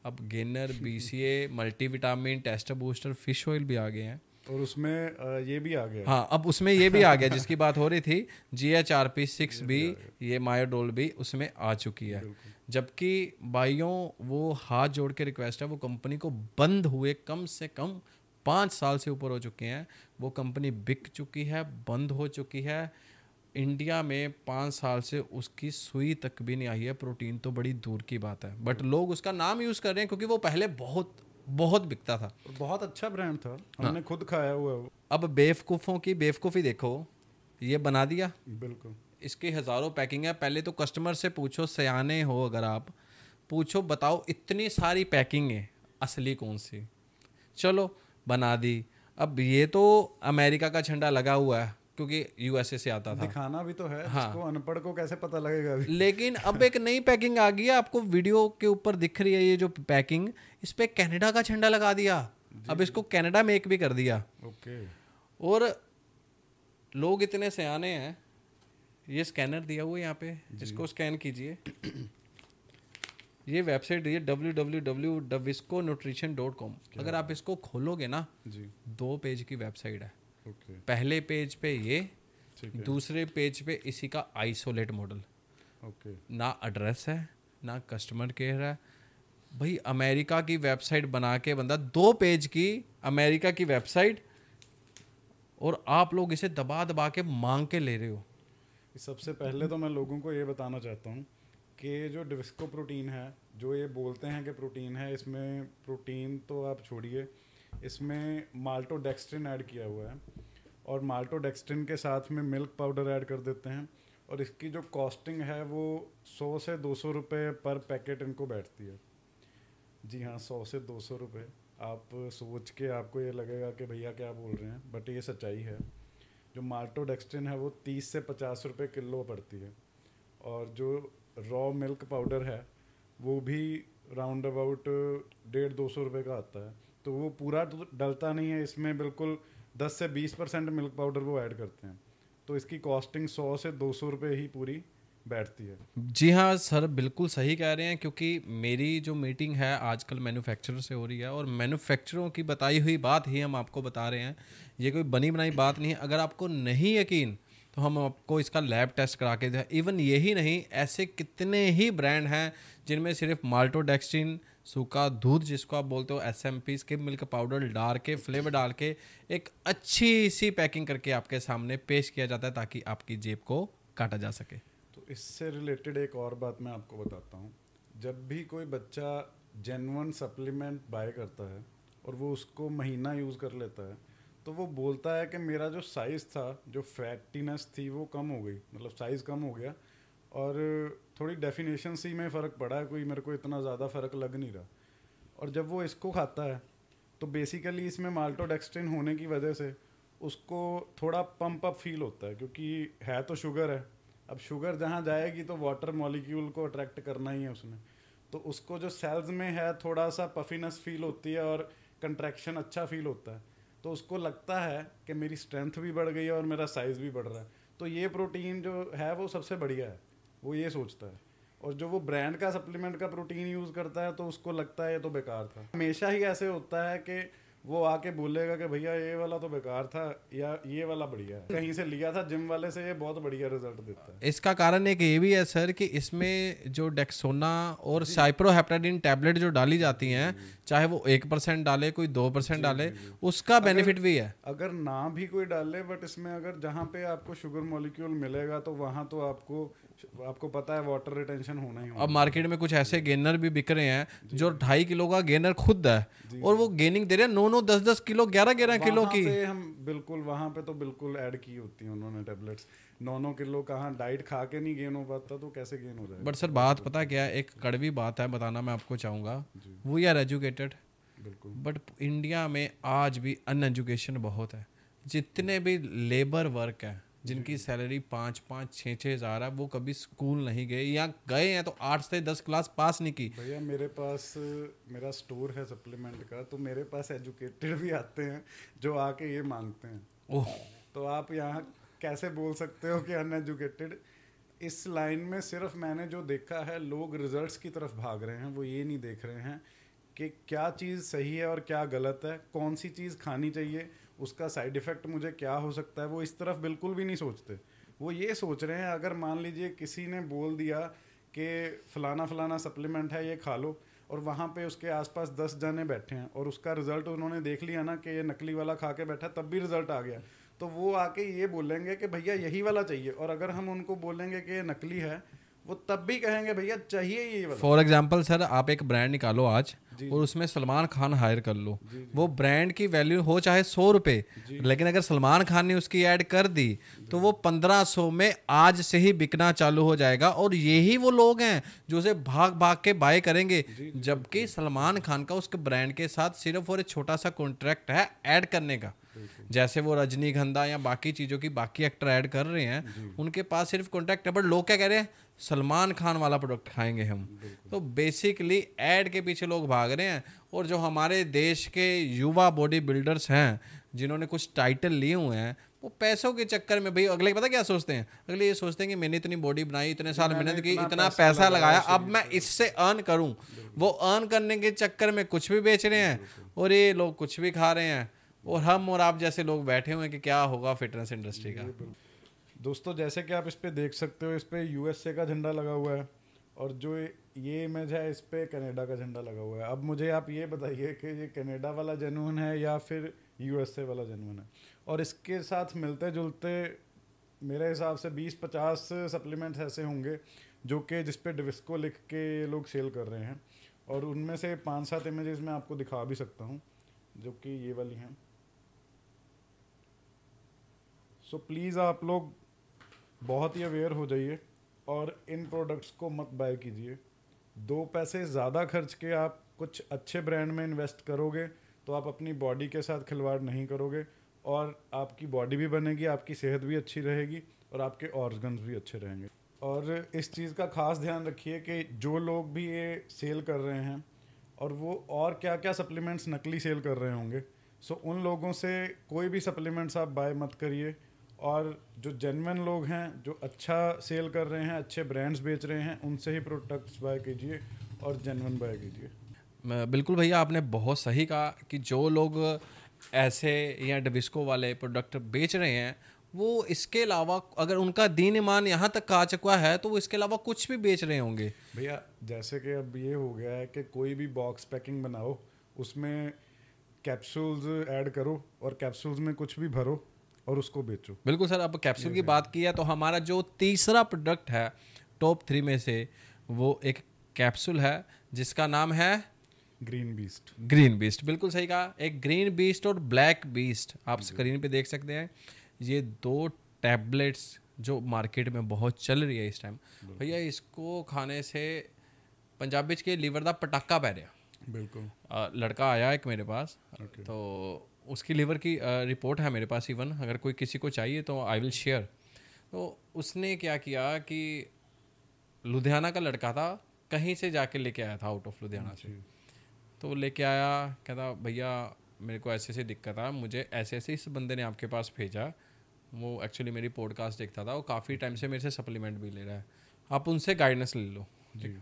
अब gainer, BCA, multivitamin, tester booster, fish oil भी आ गए हैं, और उसमें ये भी आ गया। हाँ, अब उसमें ये भी आ गया जिसकी बात हो रही थी, GHRP6 भी, ये मायोडोल भी उसमें आ चुकी है। जबकि भाइयों वो हाथ जोड़ के रिक्वेस्ट है, वो कंपनी को बंद हुए कम से कम 5 साल से ऊपर हो चुके हैं, वो कंपनी बिक चुकी है, बंद हो चुकी है। इंडिया में 5 साल से उसकी सुई तक भी नहीं आई है, प्रोटीन तो बड़ी दूर की बात है, बट लोग उसका नाम यूज़ कर रहे हैं क्योंकि वो पहले बहुत बहुत बिकता था, बहुत अच्छा ब्रांड था, हमने खुद खाया हुआ है वो। अब बेवकूफ़ों की बेवकूफ़ी देखो, ये बना दिया, बिल्कुल। इसकी हज़ारों पैकिंग है। पहले तो कस्टमर से पूछो, सयाने हो अगर आप, पूछो बताओ इतनी सारी पैकिंग है, असली कौन सी? चलो बना दी। अब ये तो अमेरिका का झंडा लगा हुआ है क्योंकि USA से आता था, दिखाना भी तो है, हाँ, इसको अनपढ़ को कैसे पता लगेगा अभी। लेकिन अब एक नई पैकिंग आ गई है, आपको वीडियो के ऊपर दिख रही है ये जो पैकिंग, इस पे कनाडा का झंडा लगा दिया, अब इसको कनाडा मेक भी कर दिया। ओके। और लोग इतने सयाने हैं, ये स्कैनर दिया हुआ है यहाँ पे, इसको स्कैन कीजिए, ये वेबसाइट ये www.visconutrition.com, अगर आप इसको खोलोगे ना जी 2 पेज की वेबसाइट है। ओके। पहले पेज पे ये, ठीक है। दूसरे पेज पे इसी का आइसोलेट मॉडल, ओके। ना एड्रेस है ना कस्टमर केयर है। भाई अमेरिका की वेबसाइट बना के बंदा 2 पेज की अमेरिका की वेबसाइट, और आप लोग इसे दबा दबा के मांग के ले रहे हो। सबसे पहले तो मैं लोगों को ये बताना चाहता हूँ कि जो डिविस्को प्रोटीन है, जो ये बोलते हैं कि प्रोटीन है, इसमें प्रोटीन तो आप छोड़िए, इसमें माल्टोडेक्स्ट्रिन ऐड किया हुआ है, और माल्टोडेक्स्ट्रिन के साथ में मिल्क पाउडर ऐड कर देते हैं, और इसकी जो कॉस्टिंग है वो 100 से 200 रुपये पर पैकेट इनको बैठती है। जी हाँ, 100 से 200 रुपये। आप सोच के आपको ये लगेगा कि भैया क्या बोल रहे हैं, बट ये सच्चाई है। जो माल्टोडेक्स्ट्रिन है वो 30 से 50 रुपये किलो पड़ती है, और जो रॉ मिल्क पाउडर है वो भी राउंड अबाउट 150-200 रुपये का आता है। तो वो पूरा डलता नहीं है इसमें, बिल्कुल 10 से 20% मिल्क पाउडर वो ऐड करते हैं, तो इसकी कॉस्टिंग 100 से 200 रुपये ही पूरी बैठती है। जी हाँ सर, बिल्कुल सही कह रहे हैं, क्योंकि मेरी जो मीटिंग है आजकल मैन्युफैक्चरर से हो रही है, और मैन्युफैक्चररों की बताई हुई बात ही हम आपको बता रहे हैं, ये कोई बनी बनाई बात नहीं है। अगर आपको नहीं यकीन तो हम आपको इसका लैब टेस्ट करा के दें। इवन यही नहीं, ऐसे कितने ही ब्रांड हैं जिनमें सिर्फ माल्टोडेक्स्ट्रिन, सूखा दूध जिसको आप बोलते हो, SMP, स्किम मिल्क पाउडर डाल के, फ्लेवर डाल के एक अच्छी सी पैकिंग करके आपके सामने पेश किया जाता है ताकि आपकी जेब को काटा जा सके। तो इससे रिलेटेड एक और बात मैं आपको बताता हूँ। जब भी कोई बच्चा जेन्युइन सप्लीमेंट बाय करता है और वो उसको महीना यूज़ कर लेता है, तो वो बोलता है कि मेरा जो साइज़ था, जो फैटीनेस थी वो कम हो गई, मतलब साइज़ कम हो गया, और थोड़ी डेफिनेशन सी में फ़र्क पड़ा है, कोई मेरे को इतना ज़्यादा फ़र्क लग नहीं रहा। और जब वो इसको खाता है तो बेसिकली इसमें माल्टोडेक्स्ट्रिन होने की वजह से उसको थोड़ा पंप अप फील होता है, क्योंकि है तो शुगर है। अब शुगर जहाँ जाएगी तो वाटर मॉलिक्यूल को अट्रैक्ट करना ही है उसने, तो उसको जो सेल्स में है थोड़ा सा पफीनेस फील होती है और कंट्रैक्शन अच्छा फील होता है, तो उसको लगता है कि मेरी स्ट्रेंथ भी बढ़ गई है और मेरा साइज़ भी बढ़ रहा है। तो ये प्रोटीन जो है वो सबसे बढ़िया है, वो ये सोचता है। और जो वो ब्रांड का सप्लीमेंट का प्रोटीन यूज़ करता है तो उसको लगता है ये तो बेकार था। हमेशा ही ऐसे होता है कि वो आके बोलेगा कि भैया ये वाला तो बेकार था या ये वाला बढ़िया है, कहीं से लिया था जिम वाले से, ये बहुत बढ़िया रिजल्ट देता है। इसका कारण एक ये भी है सर कि इसमें जो डेक्सोना और साइप्रोहेप्टाडीन टैबलेट जो डाली जाती हैं, चाहे वो 1% डाले कोई 2% डाले, उसका बेनिफिट भी है। अगर ना भी कोई डाले, बट इसमें अगर जहाँ पे आपको शुगर मॉलिक्यूल मिलेगा तो वहाँ तो आपको पता है वाटर रिटेंशन होना ही होना। अब मार्केट में कुछ ऐसे गेनर भी बिक रहे हैं जो 2.5 किलो का गेनर खुद है और वो गेनिंग दे रहे हैं 9-9 10-10 किलो 11-11 किलो की। हम बिल्कुल वहाँ पे तो बिल्कुल ऐड की होती है उन्होंने टैबलेट्स। 9-9 किलो कहाँ डाइट खा के नहीं गेन हो पाता, तो कैसे गेन हो जाएगा। बट सर बात पता क्या है, एक कड़वी बात है बताना मैं आपको चाहूँगा, वी आर एजुकेटेड बिल्कुल, बट इंडिया में आज भी अनएजुकेशन बहुत है। जितने भी लेबर वर्क है जिनकी सैलरी 5-5 6-6 हज़ार है, वो कभी स्कूल नहीं गए या गए हैं तो 8 से 10 क्लास पास नहीं की। भैया मेरे पास मेरा स्टोर है सप्लीमेंट का, तो मेरे पास एजुकेटेड भी आते हैं जो आके ये मांगते हैं। ओह, तो आप यहाँ कैसे बोल सकते हो कि अनएजुकेटेड। इस लाइन में सिर्फ मैंने जो देखा है, लोग रिजल्ट्स की तरफ भाग रहे हैं, वो ये नहीं देख रहे हैं कि क्या चीज़ सही है और क्या गलत है, कौन सी चीज़ खानी चाहिए, उसका साइड इफ़ेक्ट मुझे क्या हो सकता है। वो इस तरफ बिल्कुल भी नहीं सोचते। वो ये सोच रहे हैं अगर मान लीजिए किसी ने बोल दिया कि फलाना फलाना सप्लीमेंट है ये खा लो, और वहाँ पे उसके आसपास 10 जने बैठे हैं और उसका रिजल्ट उन्होंने देख लिया ना कि ये नकली वाला खा के बैठा, तब भी रिजल्ट आ गया, तो वो आके ये बोलेंगे कि भैया यही वाला चाहिए। और अगर हम उनको बोलेंगे कि ये नकली है, वो तब भी कहेंगे भैया चाहिए ये वाला। फॉर एग्जाम्पल सर आप एक ब्रांड निकालो आज और उसमें सलमान खान हायर कर लो, वो ब्रांड की वैल्यू हो चाहे 100 रुपये, लेकिन अगर सलमान खान ने उसकी ऐड कर दी तो वो 1500 में आज से ही बिकना चालू हो जाएगा। और यही वो लोग हैं जो उसे भाग भाग के बाय करेंगे, जबकि सलमान खान का उसके ब्रांड के साथ सिर्फ और एक छोटा सा कॉन्ट्रैक्ट है ऐड करने का। जैसे वो रजनीगंधा या बाकी चीज़ों की बाकी एक्टर ऐड कर रहे हैं, उनके पास सिर्फ कॉन्ट्रैक्ट है, बट लोग क्या कह रहे हैं, सलमान खान वाला प्रोडक्ट खाएंगे हम। तो बेसिकली ऐड के पीछे लोग भाग रहे हैं। और जो हमारे देश के युवा बॉडी बिल्डर्स हैं जिन्होंने कुछ टाइटल लिए हुए हैं, वो पैसों के चक्कर में भाई अगले पता क्या सोचते हैं, अगले ये सोचते हैं कि मैंने इतनी बॉडी बनाई, इतने साल मेहनत की, इतना पैसा लगाया, अब मैं इससे अर्न करूं। वो अर्न करने के चक्कर में कुछ भी बेच रहे हैं और ये लोग कुछ भी खा रहे हैं, और हम और आप जैसे लोग बैठे हुए हैं कि क्या होगा फिटनेस इंडस्ट्री का। दोस्तों जैसे कि आप इस पे देख सकते हो, इस पे यूएसए का झंडा लगा हुआ है और जो ये इमेज है इस पे कनाडा का झंडा लगा हुआ है। अब मुझे आप ये बताइए कि ये कनाडा वाला जेन्युइन है या फिर यूएसए वाला जेन्युइन है। और इसके साथ मिलते जुलते मेरे हिसाब से 20-50 सप्लीमेंट्स ऐसे होंगे जो कि जिस पे डिविस्को लिख के लोग सेल कर रहे हैं, और उनमें से 5-7 इमेजेस मैं आपको दिखा भी सकता हूँ जो कि ये वाली हैं। सो प्लीज़ आप लोग बहुत ही अवेयर हो जाइए और इन प्रोडक्ट्स को मत बाय कीजिए। 2 पैसे ज़्यादा खर्च के आप कुछ अच्छे ब्रांड में इन्वेस्ट करोगे तो आप अपनी बॉडी के साथ खिलवाड़ नहीं करोगे, और आपकी बॉडी भी बनेगी, आपकी सेहत भी अच्छी रहेगी और आपके ऑर्गन्स भी अच्छे रहेंगे। और इस चीज़ का खास ध्यान रखिए कि जो लोग भी ये सेल कर रहे हैं और वो और क्या क्या सप्लीमेंट्स नकली सेल कर रहे होंगे, सो उन लोगों से कोई भी सप्लीमेंट्स आप बाय मत करिए। और जो जेन्युइन लोग हैं जो अच्छा सेल कर रहे हैं, अच्छे ब्रांड्स बेच रहे हैं, उनसे ही प्रोडक्ट्स बाय कीजिए और जेन्युइन बाय कीजिए। बिल्कुल भैया आपने बहुत सही कहा कि जो लोग ऐसे या डिविस्को वाले प्रोडक्ट बेच रहे हैं, वो इसके अलावा अगर उनका दीन ईमान यहाँ तक आ चुका है तो वो इसके अलावा कुछ भी बेच रहे होंगे। भैया जैसे कि अब ये हो गया है कि कोई भी बॉक्स पैकिंग बनाओ, उसमें कैप्सूल्स ऐड करो और कैप्सूल्स में कुछ भी भरो और उसको बेचो। बिल्कुल सर, अब कैप्सूल की बात की है तो हमारा जो तीसरा प्रोडक्ट है टॉप 3 में से, वो एक कैप्सूल है जिसका नाम है ग्रीन बीस्ट। ग्रीन बीस्ट, बिल्कुल सही कहा। एक ग्रीन बीस्ट और ब्लैक बीस्ट आप स्क्रीन पे देख सकते हैं। ये 2 टैबलेट्स जो मार्केट में बहुत चल रही है इस टाइम। भैया इसको खाने से पंजाबी के लीवर दा पटाका पै रहा। बिल्कुल। लड़का आया एक मेरे पास, तो उसकी लीवर की रिपोर्ट है मेरे पास, इवन अगर कोई किसी को चाहिए तो आई विल शेयर। तो उसने क्या किया कि लुधियाना का लड़का था, कहीं से जाके लेके आया था आउट ऑफ लुधियाना से। तो लेके आया, कहता भैया मेरे को ऐसे ऐसे दिक्कत है, मुझे ऐसे ऐसे इस बंदे ने आपके पास भेजा। वो एक्चुअली मेरी पॉडकास्ट देखता था, वो काफ़ी टाइम से मेरे से सप्लीमेंट भी ले रहा है, आप उनसे गाइडेंस ले लो।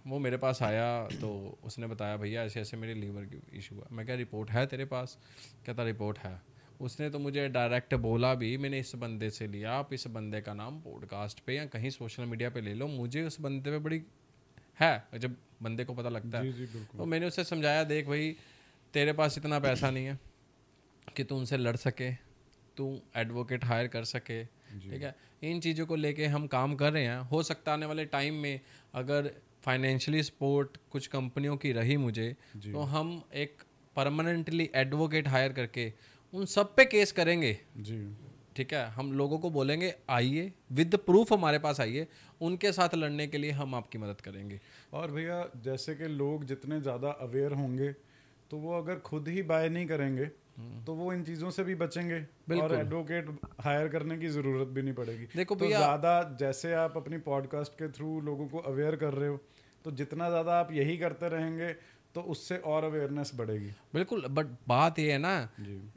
वो मेरे पास आया तो उसने बताया भैया ऐसे ऐसे मेरे लीवर की इशू है। मैं क्या रिपोर्ट है तेरे पास? कहता रिपोर्ट है। उसने तो मुझे डायरेक्ट बोला भी, मैंने इस बंदे से लिया, आप इस बंदे का नाम पॉडकास्ट पे या कहीं सोशल मीडिया पे ले लो, मुझे उस बंदे पे बड़ी है जब बंदे को पता लगता है। तो मैंने उसे समझाया, देख भाई तेरे पास इतना पैसा नहीं है कि तू उनसे लड़ सके, तू एडवोकेट हायर कर सके, ठीक है। इन चीज़ों को लेके हम काम कर रहे हैं। हो सकता है आने वाले टाइम में अगर फाइनेंशियली सपोर्ट कुछ कंपनियों की रही मुझे, तो हम एक परमानेंटली एडवोकेट हायर करके उन सब पे केस करेंगे जी। ठीक है, हम लोगों को बोलेंगे आइए विद प्रूफ हमारे पास आइए, उनके साथ लड़ने के लिए हम आपकी मदद करेंगे। और भैया जैसे कि लोग जितने ज़्यादा अवेयर होंगे तो वो अगर खुद ही बाय नहीं करेंगे तो वो इन चीज़ों से भी बचेंगे और एडवोकेट हायर करने की ज़रूरत भी नहीं पड़ेगी। देखो तो ज़्यादा जैसे आप अपनी पॉडकास्ट के थ्रू लोगों को अवेयर कर रहे हो, तो जितना ज़्यादा आप यही करते रहेंगे तो उससे और अवेयरनेस बढ़ेगी। बिल्कुल, बट बात ये है ना,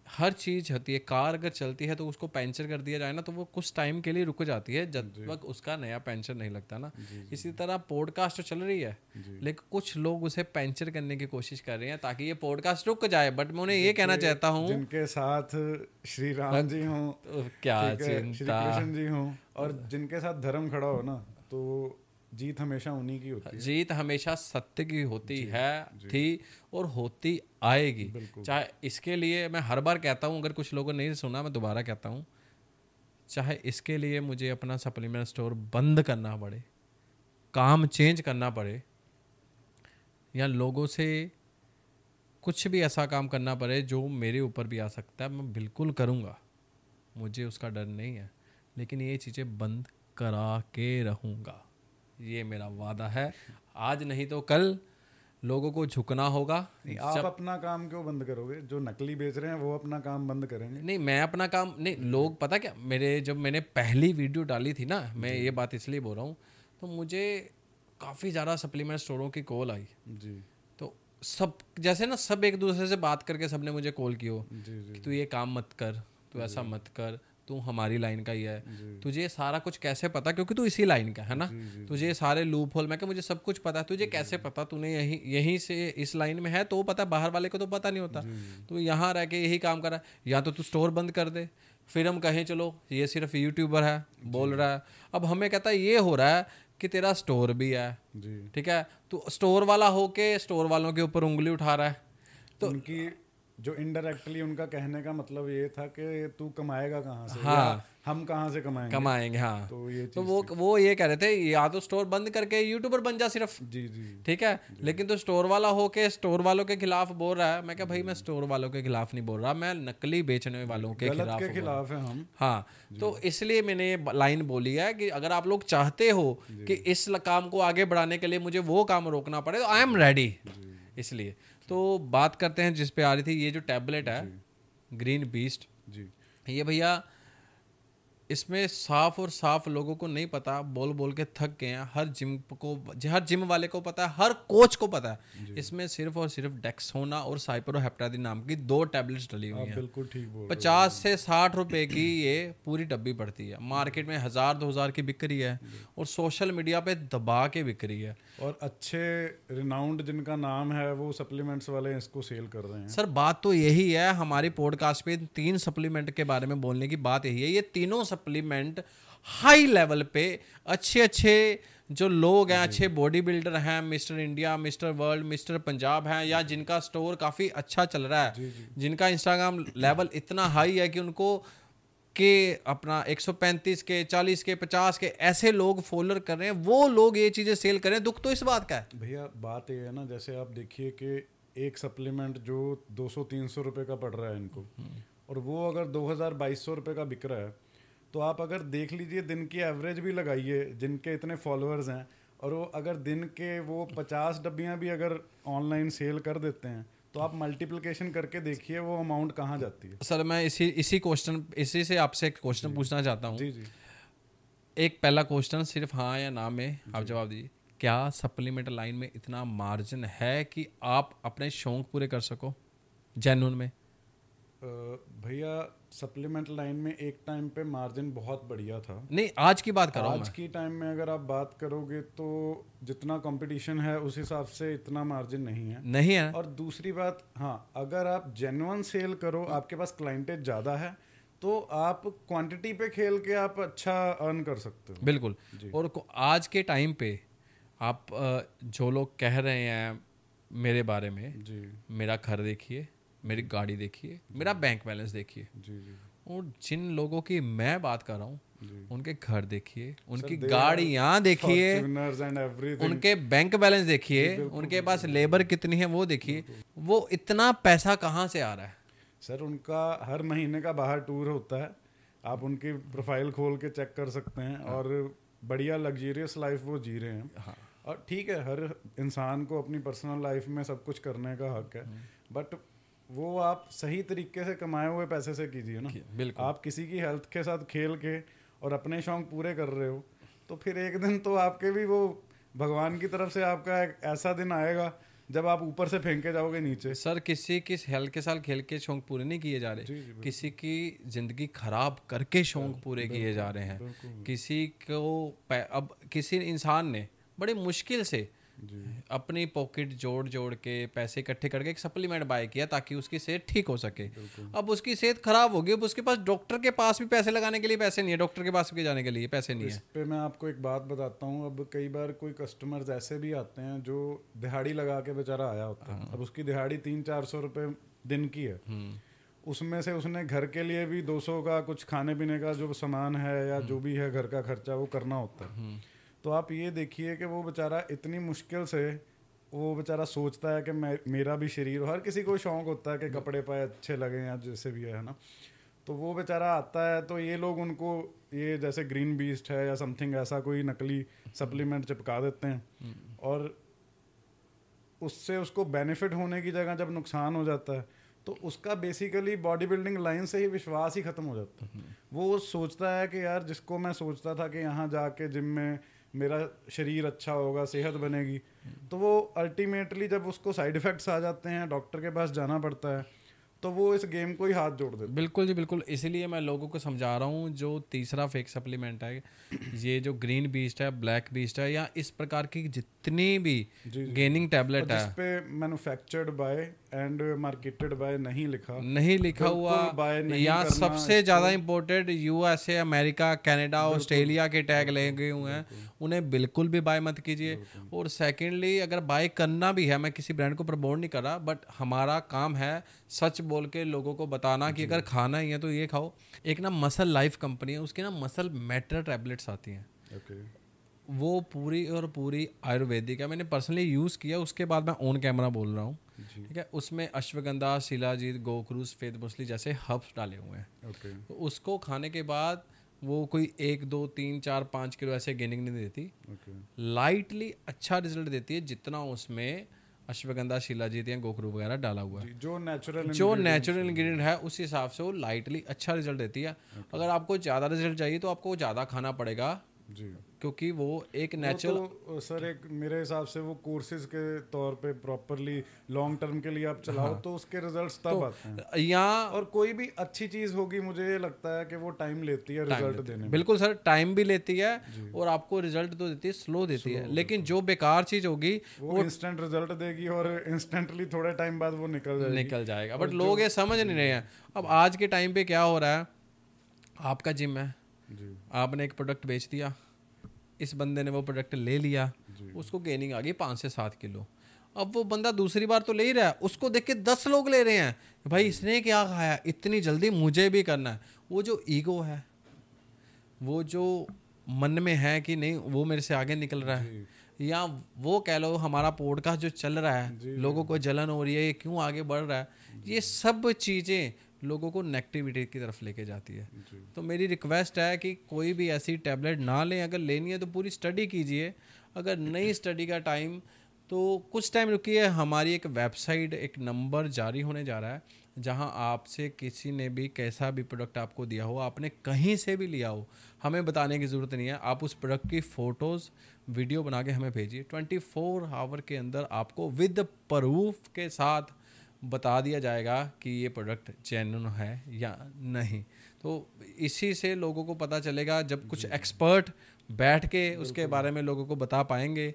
हर चीज़ होती है, कार अगर चलती है तो उसको पंचर कर दिया जाए ना तो वो कुछ टाइम के लिए रुक जाती है जब तक उसका नया पंचर नहीं लगता ना। इसी तरह पॉडकास्ट तो चल रही है लेकिन कुछ लोग उसे पंचर करने की कोशिश कर रहे हैं ताकि ये पॉडकास्ट रुक जाए। बट मैं उन्हें ये कहना चाहता हूँ जिनके साथ श्री राम जी हों, क्या श्री कृष्ण जी हों, और जिनके साथ धर्म खड़ा हो ना, तो जीत हमेशा उन्हीं की होती है। जीत हमेशा सत्य की होती है, थी और होती आएगी। चाहे इसके लिए मैं हर बार कहता हूँ, अगर कुछ लोगों ने नहीं सुना मैं दोबारा कहता हूँ, चाहे इसके लिए मुझे अपना सप्लीमेंट स्टोर बंद करना पड़े, काम चेंज करना पड़े, या लोगों से कुछ भी ऐसा काम करना पड़े जो मेरे ऊपर भी आ सकता है, मैं बिल्कुल करूँगा, मुझे उसका डर नहीं है। लेकिन ये चीज़ें बंद करा के रहूँगा, ये मेरा वादा है। आज नहीं तो कल लोगों को झुकना होगा। आप अपना काम क्यों बंद करोगे? जो नकली बेच रहे हैं वो अपना काम बंद करेंगे। नहीं, मैं अपना काम नहीं, लोग पता क्या, जब मैंने पहली वीडियो डाली थी ना, मैं ये बात इसलिए बोल रहा हूँ, तो मुझे काफ़ी ज़्यादा सप्लीमेंट स्टोरों की कॉल आई जी। तो सब जैसे ना, सब एक दूसरे से बात करके सबने मुझे कॉल किया कि तू ये काम मत कर, तू ऐसा मत कर, तू हमारी लाइन का ही है, तुझे सारा कुछ कैसे पता, क्योंकि तू इसी लाइन का है ना, तुझे सारे लूप होल, मैं क्या मुझे सब कुछ पता है, तुझे कैसे पता, तूने यहीं से इस लाइन में है तो पता, बाहर वाले को तो पता नहीं होता। तू यहाँ रह के यही काम कर रहा है, या तो तू स्टोर बंद कर दे, फिर हम कहें चलो ये सिर्फ यूट्यूबर है बोल रहा है। अब हमें कहता है ये हो रहा है कि तेरा स्टोर भी है, ठीक है, तू स्टोर वाला होके स्टोर वालों के ऊपर उंगली उठा रहा है। तो उनकी जो इनडायरेक्टली उनका कहने का मतलब ये था कि तू कमाएगा कहाँ से, हाँ, या हम कहाँ से कमाएंगे। हाँ, तो वो ये कह रहे थे या तो स्टोर बंद करके यूट्यूबर बन जा सिर्फ, जी, ठीक है, लेकिन तो स्टोर वाला होके स्टोर वालों के खिलाफ बोल रहा है। मैं क्या भाई, मैं स्टोर वालों के खिलाफ नहीं बोल रहा, मैं नकली बेचने वालों के खिलाफ है हम। हाँ, तो इसलिए मैंने लाइन बोली है कि अगर आप लोग चाहते हो कि इस काम को आगे बढ़ाने के लिए मुझे वो काम रोकना पड़े, तो आई एम रेडी। इसलिए तो बात करते हैं जिस पे आ रही थी, ये जो टैबलेट है ग्रीन बीस्ट जी, ये भैया इसमें साफ और साफ लोगों को नहीं पता, बोल बोल के थक गए हैं। हर जिम वाले को पता है, हर कोच को पता है, इसमें सिर्फ और सिर्फ डेक्सोना और साइप्रोहेप्टाडिन नाम की 2 टैबलेट्स डली हुई हैं। बिल्कुल ठीक बोल 50 से 60 रुपए की ये पूरी डब्बी पड़ती है। मार्केट में 1000-2000 की बिक रही है और सोशल मीडिया पे दबा के बिक रही है। और अच्छे रिनाउंड जिनका नाम है वो सप्लीमेंट्स वाले इसको सेल कर रहे हैं। सर बात तो यही है, हमारी पॉडकास्ट पे 3 सप्लीमेंट के बारे में बोलने की बात यही है। ये तीनों सप्लीमेंट हाई लेवल पे अच्छे जो लोग हैं, अच्छे बॉडी बिल्डर हैं, mister India, mister world, mister Punjab हैं, या जिनका स्टोर काफ़ी अच्छा चल रहा है, जिनका इंस्टाग्राम लेवल इतना हाई है कि उनको के अपना 135 के 40 के 50 के ऐसे लोग फॉलोअर कर रहे हैं, वो लोग ये चीज़ें सेल कर रहे हैं। दुख तो इस बात का है भैया। बात ये है ना, जैसे आप देखिए कि एक सप्लीमेंट जो 200-300 रुपये का पड़ रहा है इनको, और वो अगर 2000-2200 रुपये का बिक रहा है, तो आप अगर देख लीजिए दिन की एवरेज भी लगाइए जिनके इतने फॉलोअर्स हैं, और वो अगर दिन के वो 50 डब्बियाँ भी अगर ऑनलाइन सेल कर देते हैं, तो आप मल्टीप्लिकेशन करके देखिए वो अमाउंट कहाँ जाती है। सर मैं इसी से आपसे एक क्वेश्चन पूछना चाहता हूँ। जी जी। एक पहला क्वेश्चन सिर्फ हाँ या ना में आप जवाब दीजिए। क्या सप्लीमेंट लाइन में इतना मार्जिन है कि आप अपने शौक पूरे कर सको जेन्युइन में? भैया सप्लीमेंट लाइन में एक टाइम पे मार्जिन बहुत बढ़िया था। नहीं, आज की बात कर रहा हूँ आज की टाइम में अगर आप बात करोगे तो जितना कंपटीशन है उस हिसाब से इतना मार्जिन नहीं है। और दूसरी बात, हाँ, अगर आप जेन्युइन सेल करो, आपके पास क्लाइंटेज ज़्यादा है, तो आप क्वांटिटी पे खेल के आप अच्छा अर्न कर सकते हो। बिल्कुल। और आज के टाइम पे आप जो लोग कह रहे हैं मेरे बारे में जी, मेरा घर देखिए, मेरी गाड़ी देखिए, मेरा बैंक बैलेंस देखिए जी, और जिन लोगों की मैं बात कर रहा हूँ उनके घर देखिए, उनकी गाड़ियाँ देखिए, उनके बैंक बैलेंस देखिए, उनके पास लेबर कितनी है वो देखिए, वो इतना पैसा कहाँ से आ रहा है? सर, उनका हर महीने का बाहर टूर होता है, आप उनकी प्रोफाइल खोल के चेक कर सकते हैं। हाँ। और बढ़िया लग्जरियस लाइफ वो जी रहे हैं। हाँ। और ठीक है, हर इंसान को अपनी पर्सनल लाइफ में सब कुछ करने का हक है, बट वो आप सही तरीके से कमाए हुए पैसे से कीजिए ना। बिल्कुल। आप किसी की हेल्थ के साथ खेल के और अपने शौक पूरे कर रहे हो, तो फिर एक दिन तो आपके भी वो भगवान की तरफ से आपका एक ऐसा दिन आएगा जब आप ऊपर से फेंके जाओगे नीचे। सर, किसी की हेल्थ के साथ खेल के शौक पूरे नहीं किए जा रहे, किसी की जिंदगी खराब करके शौक पूरे किए जा रहे हैं। किसी को अब किसी इंसान ने बड़े मुश्किल से अपनी पॉकेट जोड़ के पैसे इकट्ठे करके एक सप्लीमेंट बाय किया ताकि उसकी सेहत ठीक हो सके। अब उसकी सेहत खराब होगी, अब उसके पास डॉक्टर के पास भी पैसे लगाने के लिए पैसे नहीं है, डॉक्टर के पास भी जाने के लिए पैसे नहीं है। इस पे मैं आपको एक बात बताता हूँ। अब कई बार कोई कस्टमर्स ऐसे भी आते हैं जो दिहाड़ी लगा के बेचारा आया होता है। अब उसकी दिहाड़ी 300-400 रुपये दिन की है, उसमें से उसने घर के लिए भी 200 का कुछ खाने पीने का जो सामान है या जो भी है घर का खर्चा वो करना होता है। तो आप ये देखिए कि वो बेचारा इतनी मुश्किल से वो बेचारा सोचता है कि मेरा भी शरीर, हर किसी को शौक होता है कि कपड़े पाए अच्छे लगे या जैसे भी है ना, तो वो बेचारा आता है तो ये लोग उनको ये जैसे ग्रीन बीस्ट है या समथिंग ऐसा कोई नकली सप्लीमेंट चिपका देते हैं, और उससे उसको बेनिफिट होने की जगह जब नुकसान हो जाता है तो उसका बेसिकली बॉडी बिल्डिंग लाइन से ही विश्वास ही खत्म हो जाता है। वो सोचता है कि यार, जिसको मैं सोचता था कि यहाँ जाके जिम में मेरा शरीर अच्छा होगा, सेहत बनेगी, तो वो अल्टीमेटली जब उसको साइड इफेक्ट्स आ जाते हैं, डॉक्टर के पास जाना पड़ता है, तो वो इस गेम को ही हाथ जोड़ देते। बिल्कुल जी, बिल्कुल। इसीलिए मैं लोगों को समझा रहा हूँ, जो तीसरा फेक सप्लीमेंट है, ये जो ग्रीन बीस्ट है, ब्लैक बीस्ट है, या इस प्रकार की जितनी भी गेनिंग टैबलेट है, जिसपे manufactured by and marketed bye नहीं लिखा हुआ, या सबसे ज़्यादा imported USA, America, Canada, Australia के टैग लगे हुए हैं, उन्हें बिल्कुल भी बाय मत कीजिए। और सेकेंडली, अगर बाय करना भी है, मैं किसी ब्रांड को प्रमोट नहीं कर रहा, बट हमारा काम है सच बोल के लोगों को बताना कि अगर खाना ही है तो ये खाओ। एक ना मसल लाइफ कंपनी है, उसकी ना मसल मैटर टैबलेट्स आती हैं। वो पूरी और पूरी आयुर्वेदिक है, मैंने पर्सनली यूज़ किया, उसके बाद मैं ऑन कैमरा बोल रहा हूँ, ठीक है। उसमें अश्वगंधा, शिलाजीत, गोखरू, सफेद मुसली जैसे हर्ब्स डाले हुए हैं। तो उसको खाने के बाद वो कोई 1, 2, 3, 4, 5 किलो ऐसे गेनिंग नहीं देती, लाइटली अच्छा रिजल्ट देती है, जितना उसमें अश्वगंधा, शिलाजीत या गोखरू वगैरह डाला हुआ है, जो नेचुरल इंग्रेडिएंट है, उस हिसाब से वो लाइटली अच्छा रिजल्ट देती है। अगर आपको ज़्यादा रिजल्ट चाहिए तो आपको ज़्यादा खाना पड़ेगा जी, क्योंकि वो एक नेचुरल तो सर, एक मेरे हिसाब से वो कोर्सेज के तौर पे प्रॉपरली लॉन्ग टर्म के लिए आप चलाओ, हाँ, तो उसके रिजल्ट्स तब आते हैं। यहाँ और कोई भी अच्छी चीज होगी, मुझे ये लगता है कि वो टाइम लेती है रिजल्ट देने में। बिल्कुल सर, टाइम भी लेती है और आपको रिजल्ट तो देती है, स्लो देती है, लेकिन जो बेकार चीज होगी वो इंस्टेंट रिजल्ट देगी और इंस्टेंटली थोड़े टाइम बाद वो निकल जाएगा। बट लोग ये समझ नहीं रहे हैं। अब आज के टाइम पे क्या हो रहा है, आपका जिम है, आपने एक प्रोडक्ट बेच दिया, इस बंदे ने वो प्रोडक्ट ले लिया, उसको गेनिंग आ गई 5 से 7 किलो। अब वो बंदा दूसरी बार तो ले ही रहा है, उसको देख के 10 लोग ले रहे हैं, भाई इसने क्या खाया, इतनी जल्दी मुझे भी करना है। वो जो ईगो है, वो जो मन में है कि नहीं वो मेरे से आगे निकल रहा है, या वो कह लो हमारा पॉडकास्ट जो चल रहा है, लोगों को जलन हो रही है, ये क्यों आगे बढ़ रहा है, ये सब चीज़ें लोगों को नेगेटिविटी की तरफ लेके जाती है। तो मेरी रिक्वेस्ट है कि कोई भी ऐसी टैबलेट ना लें, अगर लेनी है तो पूरी स्टडी कीजिए, अगर नहीं स्टडी का टाइम तो कुछ टाइम रुकिए। हमारी एक वेबसाइट, एक नंबर जारी होने जा रहा है, जहां आपसे किसी ने भी कैसा भी प्रोडक्ट आपको दिया हो, आपने कहीं से भी लिया हो, हमें बताने की ज़रूरत नहीं है, आप उस प्रोडक्ट की फ़ोटोज़ वीडियो बना के हमें भेजिए। 24 आवर के अंदर आपको विद प्रूफ के साथ बता दिया जाएगा कि ये प्रोडक्ट जेन्युइन है या नहीं। तो इसी से लोगों को पता चलेगा, जब कुछ एक्सपर्ट बैठ के उसके बारे में लोगों को बता पाएंगे।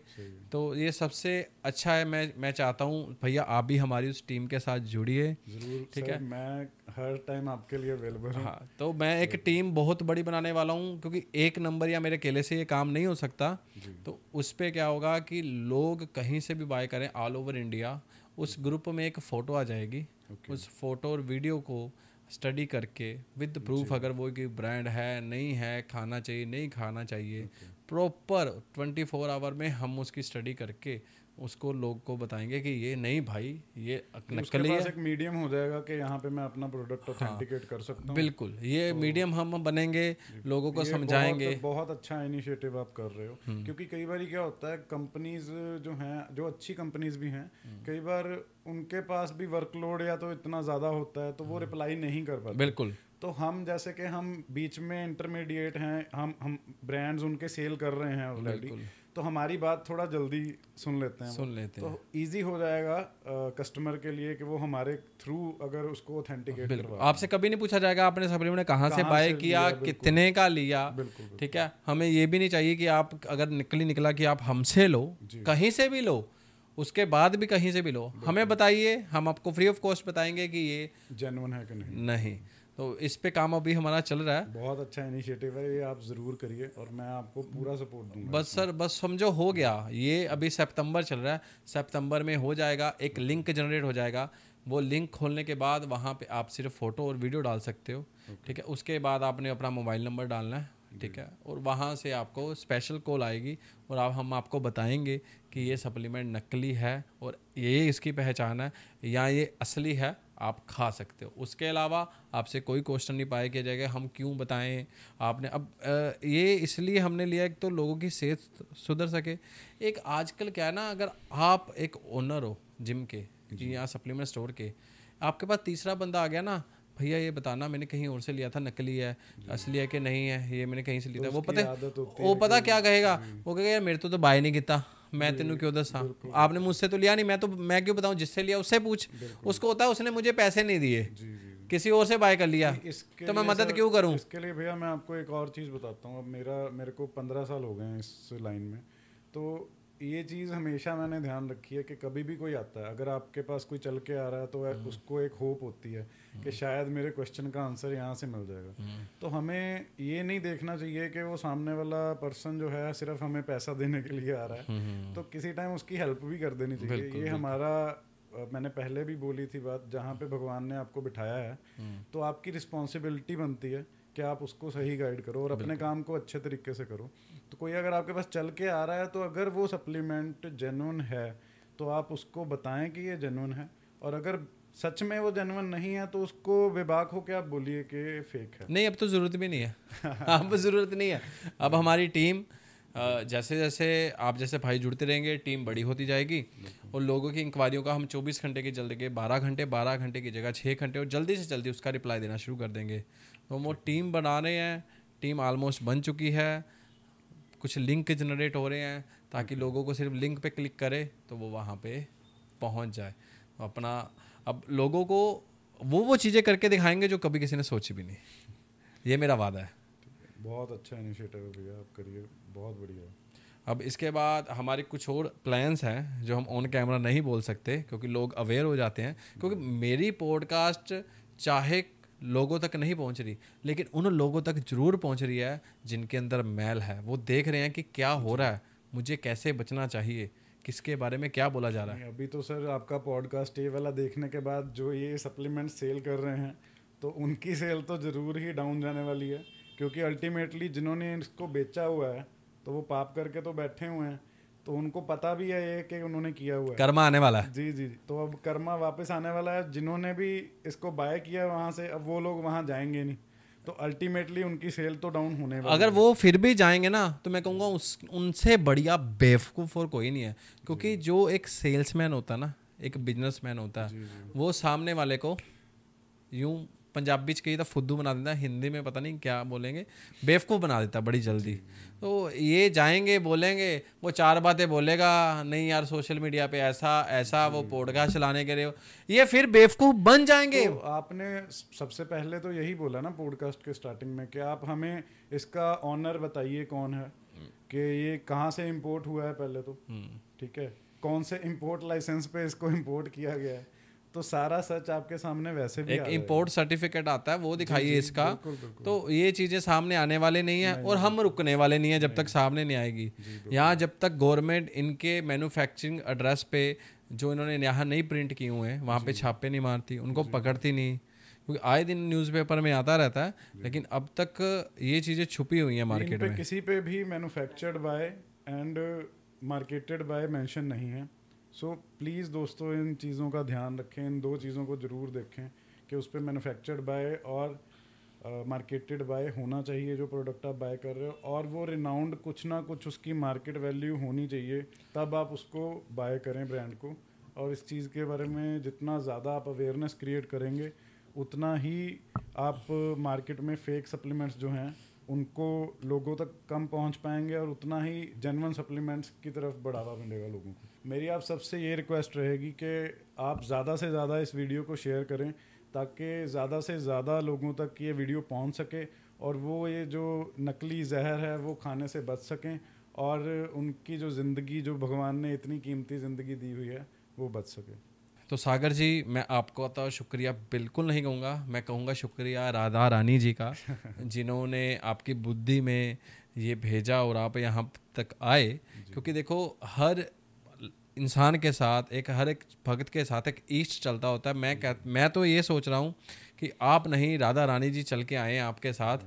तो ये सबसे अच्छा है। मैं चाहता हूँ भैया आप भी हमारी उस टीम के साथ जुड़िए। जरूर, ठीक है, मैं हर टाइम आपके लिए अवेलेबल हूँ। हाँ, तो मैं एक टीम बहुत बड़ी बनाने वाला हूँ, क्योंकि एक नंबर या मेरे अकेले से ये काम नहीं हो सकता। तो उस पर क्या होगा कि लोग कहीं से भी बाय करें ऑल ओवर इंडिया, उस ग्रुप में एक फ़ोटो आ जाएगी। उस फोटो और वीडियो को स्टडी करके विद प्रूफ, अगर वो कोई ब्रांड है नहीं है, खाना चाहिए नहीं खाना चाहिए, प्रॉपर 24 आवर में हम उसकी स्टडी करके उसको लोग को बताएंगे कि ये नहीं भाई ये नकली है। एक मीडियम हो जाएगा कि यहाँ पे मैं अपना प्रोडक्ट ऑथेंटिकेट कर सकता हूँ। बिल्कुल, ये मीडियम हम बनेंगे, लोगों को समझाएंगे। बहुत अच्छा इनिशिएटिव आप कर रहे हो, क्योंकि कई बार क्या होता है, कंपनीज जो हैं, जो अच्छी कंपनीज भी हैं, कई बार उनके पास भी वर्कलोड या तो इतना ज़्यादा होता है तो वो रिप्लाई नहीं कर पाते। बिल्कुल। तो हम जैसे कि हम बीच में इंटरमीडिएट हैं, हम ब्रांड्स उनके सेल कर रहे हैं ऑलरेडी, तो हमारी बात थोड़ा जल्दी सुन लेते हैं। तो इजी हो जाएगा कस्टमर के लिए कि वो हमारे थ्रू अगर उसको ऑथेंटिकेट करवा। आपसे कभी नहीं पूछा जाएगा आपने सप्लीमेंट कहाँ से बाय किया, कितने का लिया। ठीक है, हमें ये भी नहीं चाहिए कि आप अगर निकला कि आप हमसे लो, कहीं से भी लो, उसके बाद भी कहीं से भी लो, हमें बताइए, हम आपको फ्री ऑफ कॉस्ट बताएंगे कि ये जेन्युइन है कि नहीं। तो इस पे काम अभी हमारा चल रहा है। बहुत अच्छा इनिशिएटिव है ये, आप ज़रूर करिए और मैं आपको पूरा सपोर्ट दूंगा। बस सर, बस समझो हो गया। ये अभी सितंबर चल रहा है, सितंबर में हो जाएगा, एक लिंक जनरेट हो जाएगा। वो लिंक खोलने के बाद वहाँ पे आप सिर्फ फ़ोटो और वीडियो डाल सकते हो। ठीक है, उसके बाद आपने अपना मोबाइल नंबर डालना है। ठीक है, और वहाँ से आपको स्पेशल कॉल आएगी और हम आपको बताएंगे कि ये सप्लीमेंट नकली है और ये इसकी पहचान है या ये असली है, आप खा सकते हो। उसके अलावा आपसे कोई क्वेश्चन नहीं पाया किया जाएगा, हम क्यों बताएं आपने। अब ये इसलिए हमने लिया कि तो लोगों की सेहत सुधर सके। एक आजकल क्या है ना, अगर आप एक ओनर हो जिम के या सप्लीमेंट स्टोर के, आपके पास तीसरा बंदा आ गया ना, भैया ये बताना मैंने कहीं और से लिया था, नकली है, असली है कि नहीं है, ये मैंने कहीं से लिया था। वो पता क्या कहेगा, वो कहेगा यार मेरे तो बाय नहीं किया, मैं तेनू क्यों दसा, आपने मुझसे तो लिया नहीं, मैं क्यों बताऊं, जिससे लिया उससे पूछ। उसको होता है उसने मुझे पैसे नहीं दिए, किसी और से बाय कर लिया, तो मैं मदद क्यों करूं। इसके लिए भैया मैं आपको एक और चीज़ बताता हूँ। अब मेरे को 15 साल हो गए हैं इस लाइन में, तो ये चीज़ हमेशा मैंने ध्यान रखी है कि कभी भी कोई आता है, अगर आपके पास कोई चल के आ रहा है तो उसको एक होप होती है कि शायद मेरे क्वेश्चन का आंसर यहाँ से मिल जाएगा। तो हमें ये नहीं देखना चाहिए कि वो सामने वाला पर्सन जो है सिर्फ हमें पैसा देने के लिए आ रहा है, तो किसी टाइम उसकी हेल्प भी कर देनी चाहिए। ये हमारा, मैंने पहले भी बोली थी बात, जहाँ पे भगवान ने आपको बिठाया है तो आपकी रिस्पॉन्सिबिलिटी बनती है कि आप उसको सही गाइड करो और अपने काम को अच्छे तरीके से करो। तो कोई अगर आपके पास चल के आ रहा है, तो अगर वो सप्लीमेंट जेन्युइन है तो आप उसको बताएं कि ये जेन्युइन है, और अगर सच में वो जेन्युइन नहीं है तो उसको बेबाक हो के आप बोलिए कि फेक है। नहीं, अब तो ज़रूरत भी नहीं है अब ज़रूरत नहीं है। अब हमारी टीम जैसे जैसे आप जैसे भाई जुड़ते रहेंगे, टीम बड़ी होती जाएगी और लोगों की इंक्वायरियों का हम 24 घंटे की जल्दी के 12 घंटे की जगह 6 घंटे और जल्दी से जल्दी उसका रिप्लाई देना शुरू कर देंगे। तो वो टीम बना रहे हैं, टीम ऑलमोस्ट बन चुकी है, कुछ लिंक जनरेट हो रहे हैं ताकि लोगों को सिर्फ लिंक पे क्लिक करे तो वो वहाँ पे पहुँच जाए। तो अपना अब लोगों को वो चीज़ें करके दिखाएंगे जो कभी किसी ने सोची भी नहीं। ये मेरा वादा है। बहुत अच्छा इनिशिएटिव है भैया, आप करिए, बहुत बढ़िया। अब इसके बाद हमारे कुछ और प्लान्स हैं जो हम ऑन कैमरा नहीं बोल सकते क्योंकि लोग अवेयर हो जाते हैं, क्योंकि मेरी पॉडकास्ट चाहे लोगों तक नहीं पहुंच रही लेकिन उन लोगों तक जरूर पहुंच रही है जिनके अंदर मैल है। वो देख रहे हैं कि क्या हो रहा है, मुझे कैसे बचना चाहिए, किसके बारे में क्या बोला जा रहा है। अभी तो सर आपका पॉडकास्ट ये वाला देखने के बाद जो ये सप्लीमेंट सेल कर रहे हैं तो उनकी सेल तो ज़रूर ही डाउन जाने वाली है, क्योंकि अल्टीमेटली जिन्होंने इसको बेचा हुआ है तो वो पाप करके तो बैठे हुए हैं, तो उनको पता भी है ये कि उन्होंने किया हुआ है, कर्मा आने वाला है। जी जी, तो अब कर्मा वापस आने वाला है। जिन्होंने भी इसको बाय किया वहाँ से, अब वो लोग वहाँ जाएंगे नहीं, तो अल्टीमेटली उनकी सेल तो डाउन होने वाली। अगर वो फिर भी जाएंगे ना तो मैं कहूँगा उनसे बढ़िया बेवकूफ़ और कोई नहीं है, क्योंकि जो एक सेल्समैन होता है ना, एक बिजनेसमैन होता है, वो सामने वाले को यूं पंजाबी च कही तो फुद्दू बना देता, हिंदी में पता नहीं क्या बोलेंगे, बेवकूफ़ बना देता बड़ी जल्दी। तो ये जाएंगे बोलेंगे, वो 4 बातें बोलेगा, नहीं यार सोशल मीडिया पे ऐसा ऐसा, वो पॉडकास्ट चलाने के लिए ये फिर बेवकूफ़ बन जाएंगे। तो आपने सबसे पहले तो यही बोला ना पॉडकास्ट के स्टार्टिंग में कि आप हमें इसका ऑनर बताइए कौन है, कि ये कहाँ से इंपोर्ट हुआ है पहले तो, ठीक है, कौन से इंपोर्ट लाइसेंस पे इसको इंपोर्ट किया गया है, तो सारा सच आपके सामने वैसे भी एक इंपोर्ट सर्टिफिकेट आता है वो दिखाइए इसका। बिल्कुल, बिल्कुल। तो ये चीज़ें सामने आने वाले नहीं है और हम रुकने वाले नहीं है जब तक सामने नहीं आएगी। यहाँ जब तक गवर्नमेंट इनके मैन्युफैक्चरिंग एड्रेस पे जो इन्होंने यहाँ नहीं प्रिंट किए हुए हैं वहाँ पे छापे नहीं मारती, उनको पकड़ती नहीं, क्योंकि आए दिन न्यूज़पेपर में आता रहता है, लेकिन अब तक ये चीज़ें छुपी हुई हैं मार्केट में। किसी पे भी manufactured by and marketed bye mention नहीं है। सो प्लीज़ दोस्तों इन चीज़ों का ध्यान रखें, इन 2 चीज़ों को ज़रूर देखें कि उस पर मैन्युफैक्चर्ड बाय और मार्केटेड बाय होना चाहिए जो प्रोडक्ट आप बाय कर रहे हो, और वो रिनाउंड कुछ ना कुछ उसकी मार्केट वैल्यू होनी चाहिए, तब आप उसको बाय करें ब्रांड को। और इस चीज़ के बारे में जितना ज़्यादा आप अवेयरनेस क्रिएट करेंगे उतना ही आप मार्केट में फेक सप्लीमेंट्स जो हैं उनको लोगों तक कम पहुंच पाएंगे, और उतना ही जेन्युइन सप्लीमेंट्स की तरफ बढ़ावा मिलेगा लोगों को। मेरी आप सबसे ये रिक्वेस्ट रहेगी कि आप ज़्यादा से ज़्यादा इस वीडियो को शेयर करें ताकि ज़्यादा से ज़्यादा लोगों तक ये वीडियो पहुंच सके और वो ये जो नकली जहर है वो खाने से बच सकें, और उनकी जो ज़िंदगी जो भगवान ने इतनी कीमती ज़िंदगी दी हुई है वो बच सके। तो सागर जी मैं आपको तो शुक्रिया बिल्कुल नहीं कहूँगा, मैं कहूँगा शुक्रिया राधा रानी जी का जिन्होंने आपकी बुद्धि में ये भेजा और आप यहाँ तक आए। क्योंकि देखो हर इंसान के साथ हर एक भक्त के साथ एक ईस्ट चलता होता है। मैं तो ये सोच रहा हूँ कि आप नहीं, राधा रानी जी चल के आए आपके साथ।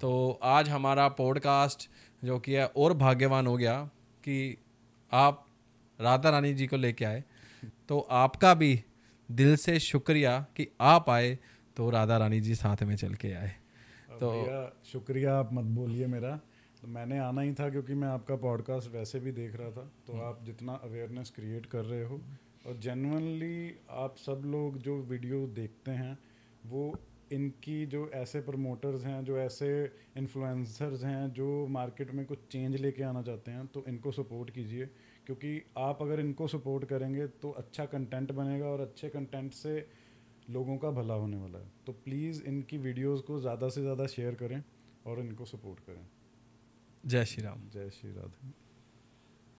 तो आज हमारा पॉडकास्ट जो कि है और भाग्यवान हो गया कि आप राधा रानी जी को लेके आए। तो आपका भी दिल से शुक्रिया कि आप आए, तो राधा रानी जी साथ में चल के आए। तो भैया शुक्रिया आप मत बोलिए मेरा, तो मैंने आना ही था क्योंकि मैं आपका पॉडकास्ट वैसे भी देख रहा था। तो आप जितना अवेयरनेस क्रिएट कर रहे हो और जेन्युइनली आप सब लोग जो वीडियो देखते हैं वो इनकी जो ऐसे प्रमोटर्स हैं, जो ऐसे इन्फ्लुएंसर्स हैं जो मार्केट में कुछ चेंज लेके आना चाहते हैं, तो इनको सपोर्ट कीजिए। क्योंकि आप अगर इनको सपोर्ट करेंगे तो अच्छा कंटेंट बनेगा और अच्छे कंटेंट से लोगों का भला होने वाला है। तो प्लीज़ इनकी वीडियोस को ज़्यादा से ज़्यादा शेयर करें और इनको सपोर्ट करें। जय श्री राम। जय श्री राधे।